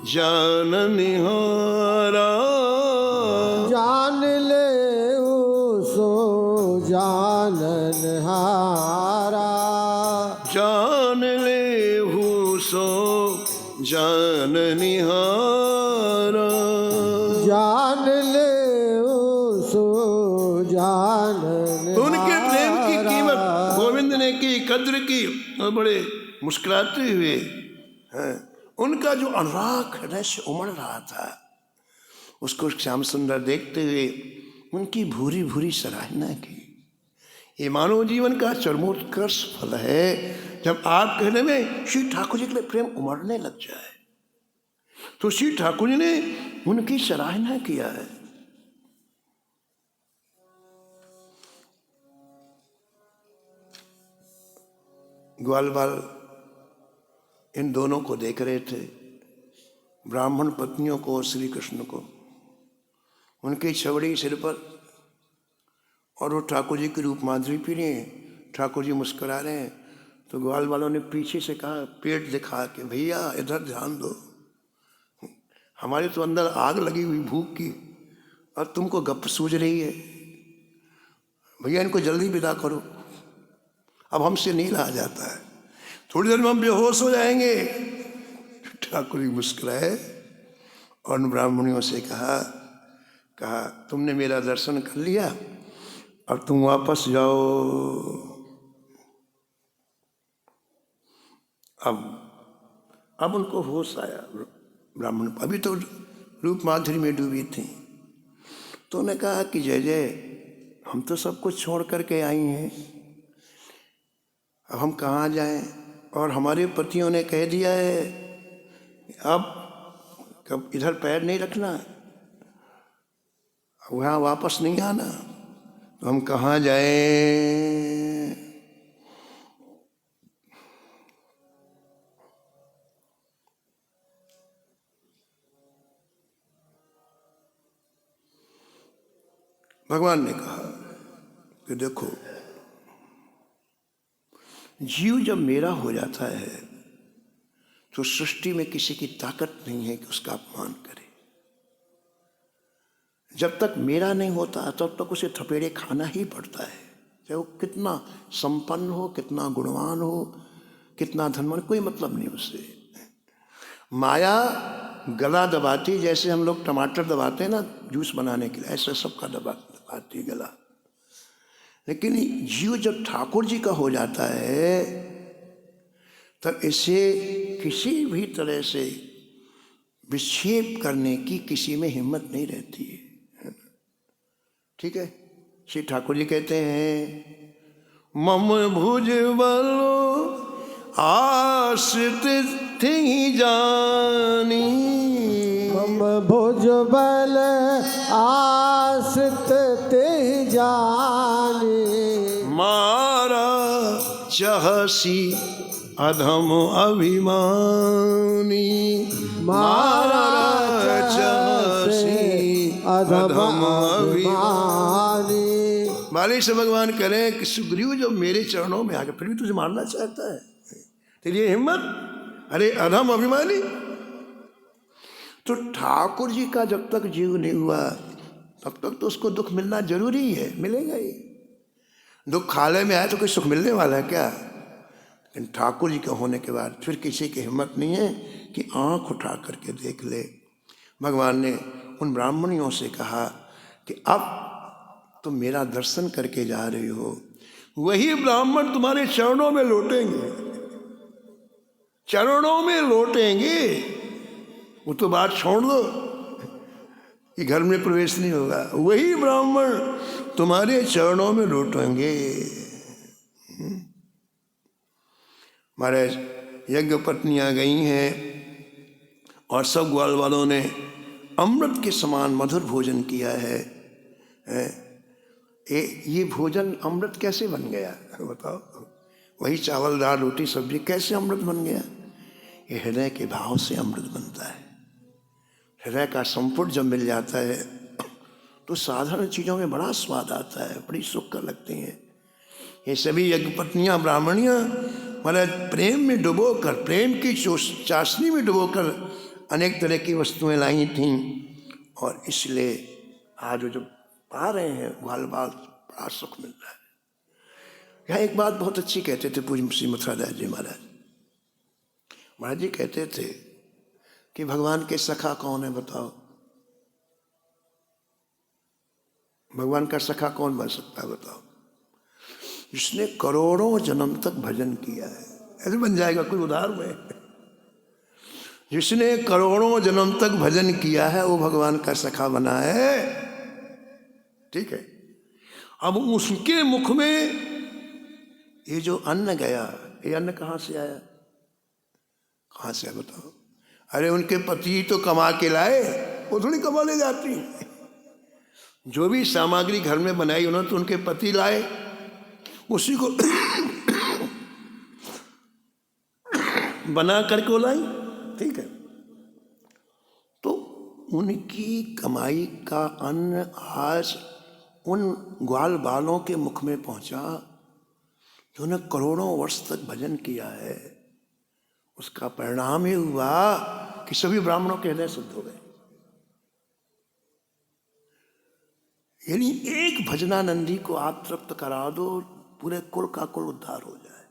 Speaker 1: जान निहारा,
Speaker 2: जान ले सो जानन हारा,
Speaker 1: जान ले सो जान निहारा,
Speaker 2: जान ले सो जानन
Speaker 1: तो उनके प्रेम की कीमत गोविंद ने की, कद्र की, और बड़े मुस्कुराते हुए हैं। उनका जो अनुराग हृदय से उमड़ रहा था, उसको श्याम सुंदर देखते हुए उनकी भूरी भूरी सराहना की। ये मानव जीवन का चरमोत्कर्ष फल है जब आपके हृदय में श्री ठाकुर जी के लिए प्रेम उमड़ने लग जाए। तो श्री ठाकुर जी ने उनकी सराहना किया है। ग्वाल बाल इन दोनों को देख रहे थे, ब्राह्मण पत्नियों को, श्री कृष्ण को, उनकी छवड़ी सिर पर, और वो ठाकुर जी की रूप माधुरी पी रही हैं। ठाकुर जी मुस्कुरा रहे हैं। तो ग्वाल वालों ने पीछे से कहा, पेट दिखा के, भैया इधर ध्यान दो, हमारे तो अंदर आग लगी हुई भूख की, और तुमको गप सूझ रही है, भैया इनको जल्दी विदा करो, अब हमसे नहीं रहा जाता है, थोड़ी देर में हम बेहोश हो जाएंगे। ठाकुर जी मुस्कुराए और उन ब्राह्मणियों से कहा तुमने मेरा दर्शन कर लिया, अब तुम वापस जाओ। अब उनको होश आया। ब्राह्मण अभी तो रूप माधुरी में डूबी थी, तो उन्होंने कहा कि जय जय, हम तो सब कुछ छोड़ करके आई हैं, अब हम कहाँ जाएं? और हमारे पतियों ने कह दिया है अब कब इधर पैर नहीं रखना, वहाँ वापस नहीं आना, तो हम कहाँ जाएं? भगवान ने कहा कि देखो, जीव जब मेरा हो जाता है तो सृष्टि में किसी की ताकत नहीं है कि उसका अपमान करे। जब तक मेरा नहीं होता तब तक उसे थपेड़े खाना ही पड़ता है, चाहे वो कितना संपन्न हो, कितना गुणवान हो, कितना धनवान, कोई मतलब नहीं उससे। माया गला दबाती, जैसे हम लोग टमाटर दबाते हैं ना जूस बनाने के लिए, ऐसे सबका दबाती गला। लेकिन जीव जब ठाकुर जी का हो जाता है तब इसे किसी भी तरह से विक्षेप करने की किसी में हिम्मत नहीं रहती है। ठीक है, श्री ठाकुर जी कहते हैं, मम भुज बलो आश्रित थी जानी,
Speaker 2: मम भुज बल आश्रित ते जानी,
Speaker 1: मारा चहसी अधम अभिमानी,
Speaker 2: मारा
Speaker 1: चहसी अधम अभिमानी। बाली से भगवान कह रहे हैं कि सुग्रीव जो मेरे चरणों में आके फिर भी तुझे मारना चाहता है, तेरी हिम्मत, अरे अधम अभिमानी। तो ठाकुर जी का जब तक जीव नहीं हुआ तब तक तो उसको दुख मिलना जरूरी है, मिलेगा ही। दुख खाले में आए तो कोई सुख मिलने वाला है क्या? लेकिन ठाकुर जी के होने के बाद फिर किसी की हिम्मत नहीं है कि आंख उठा करके देख ले। भगवान ने उन ब्राह्मणियों से कहा कि अब तुम मेरा दर्शन करके जा रही हो, वही ब्राह्मण तुम्हारे चरणों में लौटेंगे, चरणों में लौटेंगे। वो तो बात छोड़ दो कि घर में प्रवेश नहीं होगा, वही ब्राह्मण तुम्हारे चरणों में लौटेंगे। महाराज यज्ञ पत्नियां गई हैं और सब ग्वाल वालों ने अमृत के समान मधुर भोजन किया है। ये भोजन अमृत कैसे बन गया बताओ? वही चावल दाल रोटी सब्जी कैसे अमृत बन गया? ये हृदय के भाव से अमृत बनता है। हृदय का संपुट जब मिल जाता है तो साधारण चीज़ों में बड़ा स्वाद आता है, बड़ी सुख लगती हैं। ये सभी यज्ञ पत्नियां ब्राह्मणियां महाराज प्रेम में डुबोकर, प्रेम की चाशनी में डुबोकर अनेक तरह की वस्तुएं लाई थीं, और इसलिए आज जो पा रहे हैं ग्वाल बाल बड़ा सुख मिल रहा है। यहाँ एक बात बहुत अच्छी कहते थे पूज्य श्री मथुरादास जी महाराज। महाराज जी कहते थे कि भगवान के सखा कौन है बताओ? भगवान का सखा कौन बन सकता है बताओ? जिसने करोड़ों जन्म तक भजन किया है, ऐसे बन जाएगा कोई उधार में? जिसने करोड़ों जन्म तक भजन किया है वो भगवान का सखा बना है। ठीक है, अब उसके मुख में ये जो अन्न गया, ये अन्न कहाँ से आया? कहाँ से आया बताओ? अरे उनके पति तो कमा के लाए, वो थोड़ी कमा ले जाती। जो भी सामग्री घर में बनाई उन्होंने तो उनके पति लाए, उसी को बना करके लाई। ठीक है, तो उनकी कमाई का अन्न आज उन ग्वाल बालों के मुख में पहुंचा जिन्होंने करोड़ों वर्ष तक भजन किया है। उसका परिणाम ये हुआ कि सभी ब्राह्मणों के हृदय शुद्ध हो गए। यानी एक भजनानंदी को आप तृप्त करा दो, पूरे कुल का कुल उद्धार हो जाए।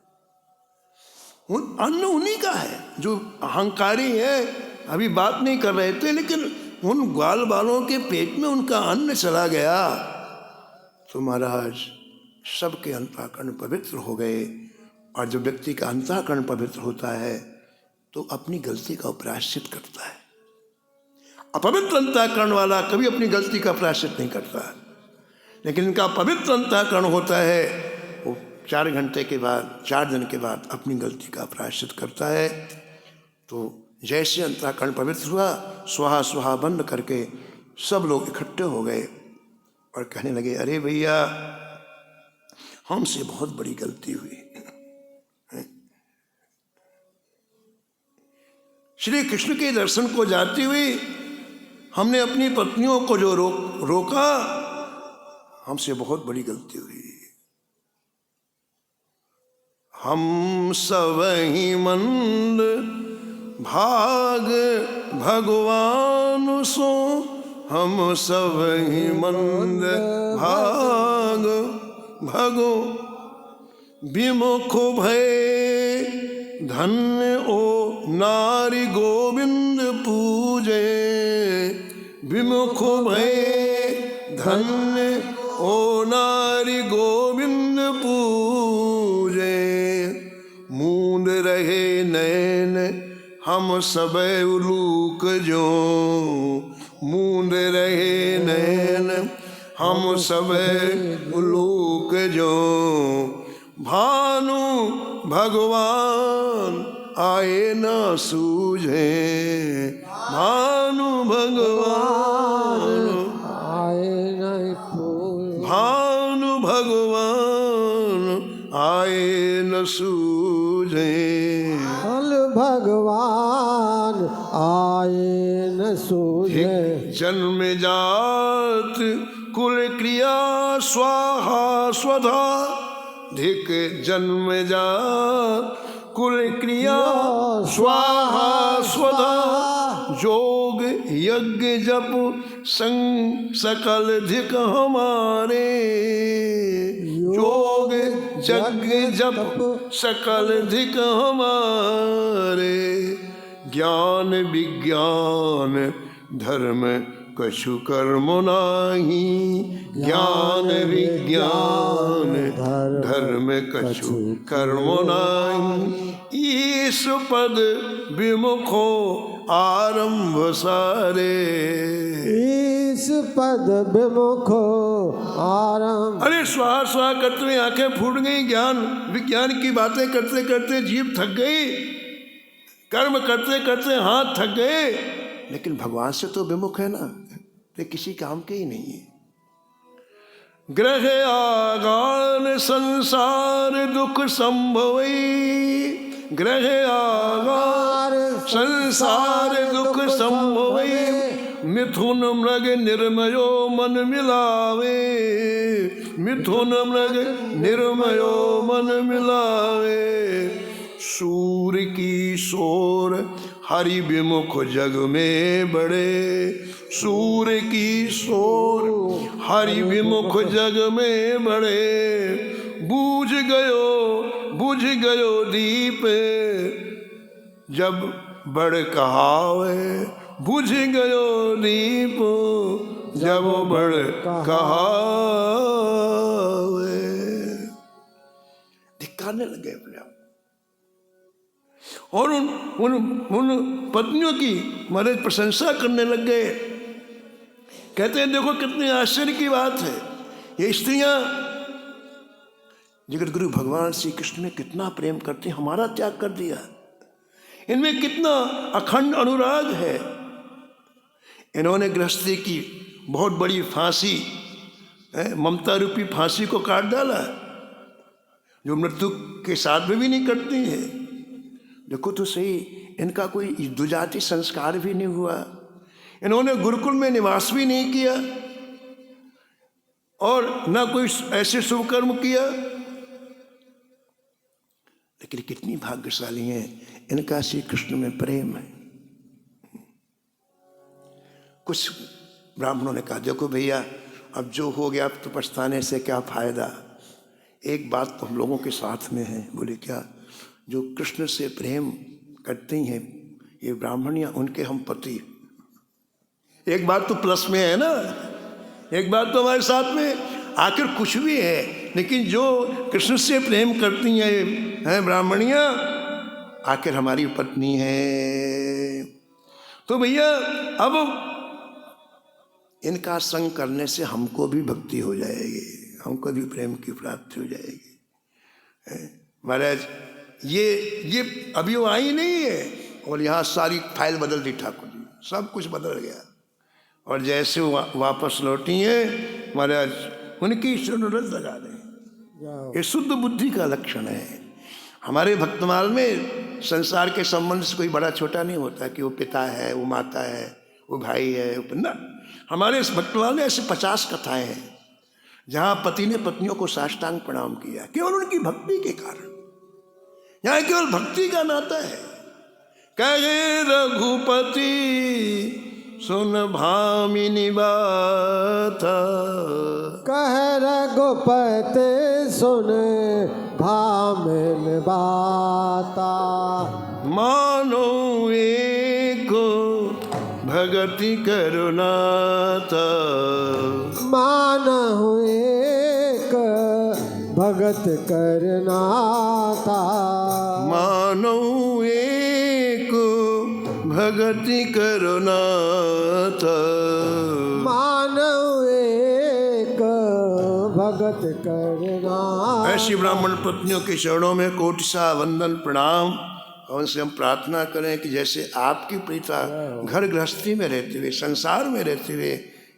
Speaker 1: अन्न उन्हीं का है जो अहंकारी है। अभी बात नहीं कर रहे थे, लेकिन उन ग्वाल बालों के पेट में उनका अन्न चला गया तो महाराज सबके अंतःकरण पवित्र हो गए। और जब व्यक्ति का अंतःकरण पवित्र होता है तो अपनी गलती का प्रायश्चित करता है। अपवित्र अंतःकरण वाला कभी अपनी गलती का प्रायश्चित नहीं करता, लेकिन इनका पवित्र अंतःकरण होता है, वो 4 घंटे के बाद, 4 दिन के बाद अपनी गलती का प्रायश्चित करता है। तो जैसे अंतःकरण पवित्र हुआ, स्वाहा स्वाहा बंद करके सब लोग इकट्ठे हो गए और कहने लगे, अरे भैया हमसे बहुत बड़ी गलती हुई। श्री कृष्ण के दर्शन को जाते हुए हमने अपनी पत्नियों को जो रोका, हमसे बहुत बड़ी गलती हुई। हम सब ही मंद भाग भगवान सो, हम सब ही मंद भाग भगो विमुख भय धन्य ओ नारी गोविंद पूजे। विमुख भय धन्य ओ नारी गोविंद पूजे। मूंद रहे नैन हम सब उलूक जो, मूंद रहे नैन हम सब उलूक जो। भानु भगवान आए न सूझे, भानु भगवान
Speaker 2: आए नहीं पूजे,
Speaker 1: भानु भगवान आए न सूझे।
Speaker 2: फल भगवान आए न सूझे।
Speaker 1: जन्म जात कुल क्रिया स्वाहा स्वधा, धिक जन्म जात कुल क्रिया स्वाहा स्वधा। जोग यज्ञ जप संग सकल धिक हमारे, जोग यज्ञ जप सकल धिक हमारे। ज्ञान विज्ञान धर्म कछु कर्म नाही, ज्ञान विज्ञान धर्म कछु कर्म नाही। ईश पद विमुखो आरंभ सारे।
Speaker 2: ईश पद विमुखो आरंभ।
Speaker 1: अरे स्वाहा स्वाहा करते हुए आंखें फूट गई, ज्ञान विज्ञान की बातें करते करते जीभ थक गई, कर्म करते करते हाथ थक गए, लेकिन भगवान से तो विमुख है ना, तो किसी काम के ही नहीं है। ग्रह आगान संसार दुख संभवई, ग्रह आगार संसार दुख संभवई, मिथुन मृग निर्मयो मन मिलावे, मिथुन मृग निर्मयो मन मिलावे। सूर की शोर हरि विमुख जग में बड़े, सूर की शोर हरि विमुख जग में बड़े। बूझ गयो दीप जब बड़ कहावे, बुझ गयो दीप जब बड़ कहावे। धिक्कारने लगे अपने आप और उन पत्नियों की महाराज प्रशंसा करने लग गए। कहते हैं देखो कितनी आश्चर्य की बात है, ये स्त्रियां जगत गुरु भगवान श्री कृष्ण में कितना प्रेम करते, हमारा त्याग कर दिया, इनमें कितना अखंड अनुराग है। इन्होंने गृहस्थी की बहुत बड़ी फांसी, ममता रूपी फांसी को काट डाला, जो मृत्यु के साथ में भी नहीं कटती है। देखो तो सही, इनका कोई दुजाति संस्कार भी नहीं हुआ, इन्होंने गुरुकुल में निवास भी नहीं किया और न कोई ऐसे शुभ कर्म किया, लेकिन कितनी भाग्यशाली हैं, इनका श्री कृष्ण में प्रेम है। कुछ ब्राह्मणों ने कहा देखो भैया अब जो हो गया अब तो पछताने से क्या फायदा, एक बात तो हम लोगों के साथ में है। बोले क्या? जो कृष्ण से प्रेम करती हैं ये ब्राह्मणियां, उनके हम पति। एक बात तो प्लस में है ना, एक बात तो हमारे साथ में आखिर कुछ भी है, लेकिन जो कृष्ण से प्रेम करती हैं ब्राह्मणियां आखिर हमारी पत्नी है। तो भैया अब इनका संग करने से हमको भी भक्ति हो जाएगी, हमको भी प्रेम की प्राप्ति हो जाएगी। महाराज ये अभी वो आई नहीं है और यहाँ सारी फाइल बदल दी ठाकुर जी, सब कुछ बदल गया। और जैसे वो वापस लौटी है महाराज उनकी सुनरत लगा दें। ये शुद्ध बुद्धि का लक्षण है। हमारे भक्तमाल में संसार के संबंध से कोई बड़ा छोटा नहीं होता कि वो पिता है, वो माता है, वो भाई है, वो ना। हमारे इस भक्तमाल में ऐसे 50 कथाएं हैं जहाँ पति ने पत्नियों को साष्टांग प्रणाम किया केवल उनकी भक्ति के कारण। यहाँ केवल भक्ति का नाता है। कहे रघुपति सुन भामिनी बात,
Speaker 2: कह रघुपति सुन भामिनी बाता,
Speaker 1: मानो एक भगति करुणाता,
Speaker 2: मानहु एक भगत करनाता,
Speaker 1: मानो एक भगति करुणाता,
Speaker 2: मानव एक भगत करना।
Speaker 1: ऐसी ब्राह्मण पत्नियों के चरणों में कोटिसा वंदन प्रणाम। और उनसे हम प्रार्थना करें कि जैसे आपकी प्रीता घर गृहस्थी में रहते हुए, संसार में रहते हुए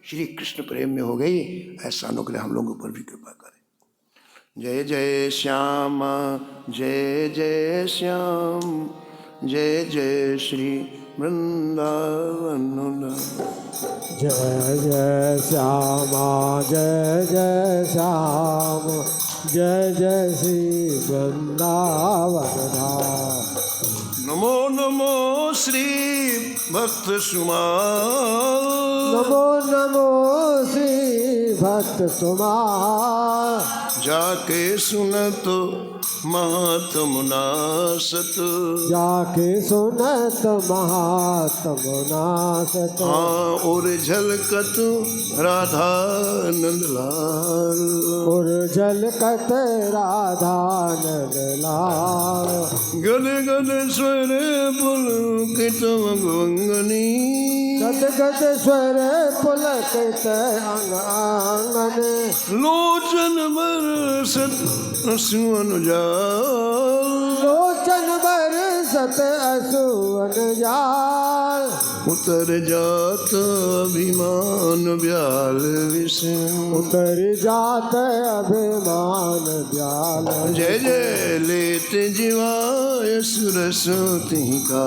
Speaker 1: श्री कृष्ण प्रेम में हो गई, ऐसा अनुग्रह हम लोगों पर भी कृपा करें। जय जय श्याम, जय जय श्याम, जय जय श्री वृंदावन।
Speaker 2: जय जय श्यामा, जय जय श्याम, जय जय श्री वृंदावन धाम।
Speaker 1: नमो नमो श्री भक्त सुमार,
Speaker 2: नमो नमो श्री भक्त सुमार,
Speaker 1: जाके सुन तो महात्म नासत।
Speaker 2: जाके सुनत महात्म नासत।
Speaker 1: हाँ और झलकत राधा नंदलाल।
Speaker 2: और झलकत राधा नंदलाल।
Speaker 1: गद गद स्वर पुलकित अंगनी।
Speaker 2: गद गद स्वर पुलकित अंग अंगन।
Speaker 1: लोचन बरसत सुवन जाल।
Speaker 2: लोचन बरसत असुवन जाल।
Speaker 1: उतर जात अभिमान ब्याल विष।
Speaker 2: उतर जात अभिमान ब्याल।
Speaker 1: जय जय लेत जीवाय सुरस तिका।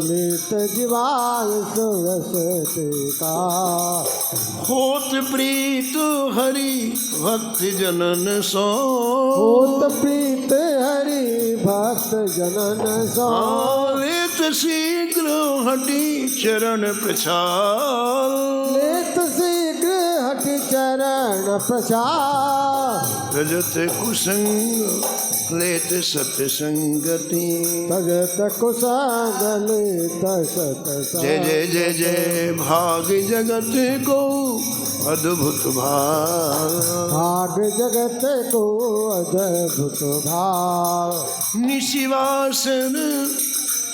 Speaker 2: लेत जीवाय सुरस तिका।
Speaker 1: होत प्रीत हरि भक्त जनन सो।
Speaker 2: होत प्रीत हरि भक्त जनन सो।
Speaker 1: लेत शीघ्र हटि चरण प्रचार।
Speaker 2: लेत शीघ्र हटि चरण प्रचार।
Speaker 1: रजत कुसंग लेत सतसंगति।
Speaker 2: भजत कुसंग लेत सतसंग।
Speaker 1: जय जय जय जय भाग जगत को अद्भुत भाग।
Speaker 2: भाग जगत को अद्भुत भाग।
Speaker 1: निशिवासन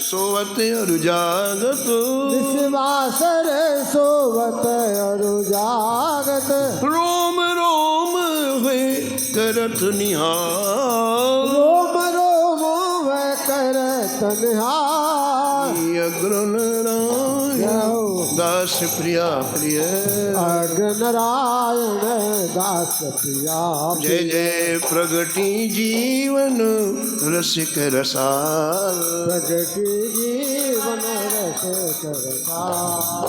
Speaker 1: सोवत और जागत।
Speaker 2: निशिवासर सोवत और जागत।
Speaker 1: रोम रोम हुए करत निहार।
Speaker 2: रोम रोम वह करत निहार।
Speaker 1: अग्र नारायण दास प्रिया प्रिय।
Speaker 2: अग्र नारायण दास प्रिया।
Speaker 1: जय जय प्रगति जीवन रसिक रसाल।
Speaker 2: प्रगति जीवन रस करसार।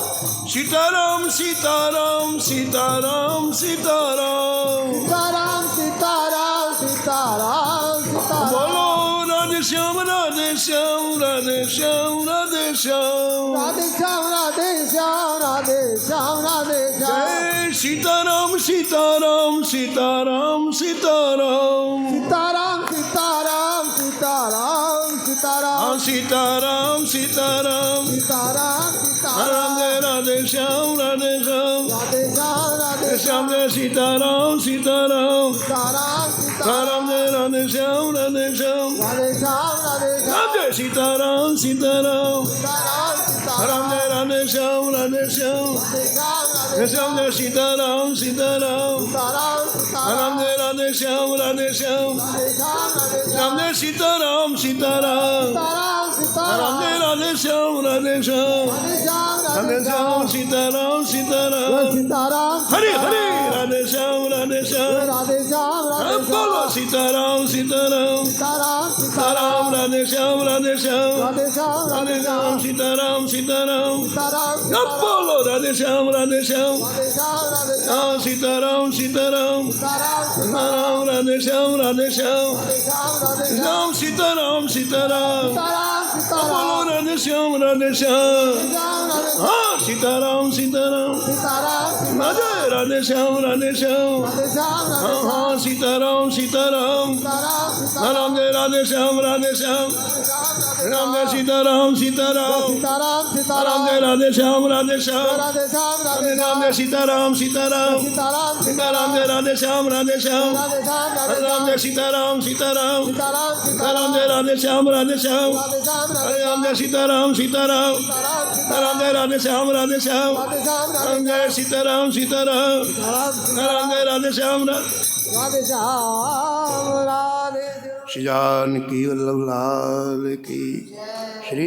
Speaker 1: सीताराम सीताराम सीताराम सीताराम।
Speaker 2: सीताराम सीताराम सीताराम सीताराम।
Speaker 1: बोलो राधे श्याम राधे श्याम राधे श्याम राधे श्याम।
Speaker 2: राधे श्याम राधे श्याम राधे श्याम राधे श्याम।
Speaker 1: जय सीताराम सीताराम सीताराम सीताराम।
Speaker 2: सीताराम सीताराम सीताराम सीताराम।
Speaker 1: हाँ सीताराम सीताराम
Speaker 2: सीताराम सीताराम।
Speaker 1: राधे राधे श्याम राधे श्याम
Speaker 2: राधे श्याम राधे
Speaker 1: श्याम। जय सीताराम सीताराम
Speaker 2: सीताराम सीताराम।
Speaker 1: राम जय राधे श्याम राधे श्याम।
Speaker 2: राधे श्याम राधे श्याम।
Speaker 1: जय सीताराम सीताराम
Speaker 2: सीताराम सीताराम।
Speaker 1: राम जय राधे श्याम राधे श्याम।
Speaker 2: राधे श्याम राधे
Speaker 1: श्याम जय सीताराम सीताराम
Speaker 2: सीताराम सीताराम।
Speaker 1: राम जय राधे श्याम राधे श्याम।
Speaker 2: राधे श्याम राधे
Speaker 1: राम जय सीताराम सीताराम
Speaker 2: सीताराम सीताराम।
Speaker 1: राम जय राधे श्याम राधे श्याम।
Speaker 2: राधे श्याम
Speaker 1: राधे
Speaker 2: राधे
Speaker 1: श्याम सीताराम सीताराम।
Speaker 2: सीताराम।
Speaker 1: हरे हरे राधे श्याम राधे श्याम।
Speaker 2: राधे श्याम राधे
Speaker 1: बोलो सीताराम सीताराम
Speaker 2: सीताराम
Speaker 1: सीताराम राधे श्याम राधे श्याम।
Speaker 2: राधे श्याम
Speaker 1: राधे श्याम सीताराम सीताराम।
Speaker 2: सीताराम।
Speaker 1: अब बोलो राधे श्याम राधे श्याम।
Speaker 2: राधे श्याम राधे
Speaker 1: हाँ सीताराम सीताराम
Speaker 2: सीताराम।
Speaker 1: सीताराम राधे श्याम राधे श्याम।
Speaker 2: राधे श्याम राधे
Speaker 1: श्याम सीताराम सीताराम।
Speaker 2: सीताराम सीताराम।
Speaker 1: बोलो राधे श्याम राधे श्याम।
Speaker 2: श्याम राधे
Speaker 1: हाँ सीताराम सीताराम।
Speaker 2: सीताराम।
Speaker 1: राधे राधे श्याम राधे श्याम।
Speaker 2: राधे श्याम राधे
Speaker 1: हाँ हाँ सीताराम सीताराम।
Speaker 2: सीताराम सीताराम।
Speaker 1: राम जय राधे श्याम राधे श्याम। राम जय सीताराम सीताराम।
Speaker 2: सीताराम
Speaker 1: राम
Speaker 2: सीताराम।
Speaker 1: जय राधे श्याम राधे श्याम।
Speaker 2: राधे श्याम राधे
Speaker 1: राम जय सीताराम सीताराम।
Speaker 2: सीताराम
Speaker 1: राम जय राधे श्याम राधे श्याम।
Speaker 2: राधे श्याम राधे
Speaker 1: राम जय सीताराम सीताराम।
Speaker 2: सीताराम सीताराम।
Speaker 1: राम जय राधे श्याम राधे श्याम।
Speaker 2: राधे श्याम राधे
Speaker 1: राम जय सीताराम सीताराम। राम जय राधे श्याम राधे श्याम।
Speaker 2: राधे श्याम
Speaker 1: राम जय सीताराम सीताराम।
Speaker 2: सीताराम।
Speaker 1: राम जय राधे श्याम
Speaker 2: राधे श्याम राधे।
Speaker 1: श्री जानकी वल्लभ लाल की। श्री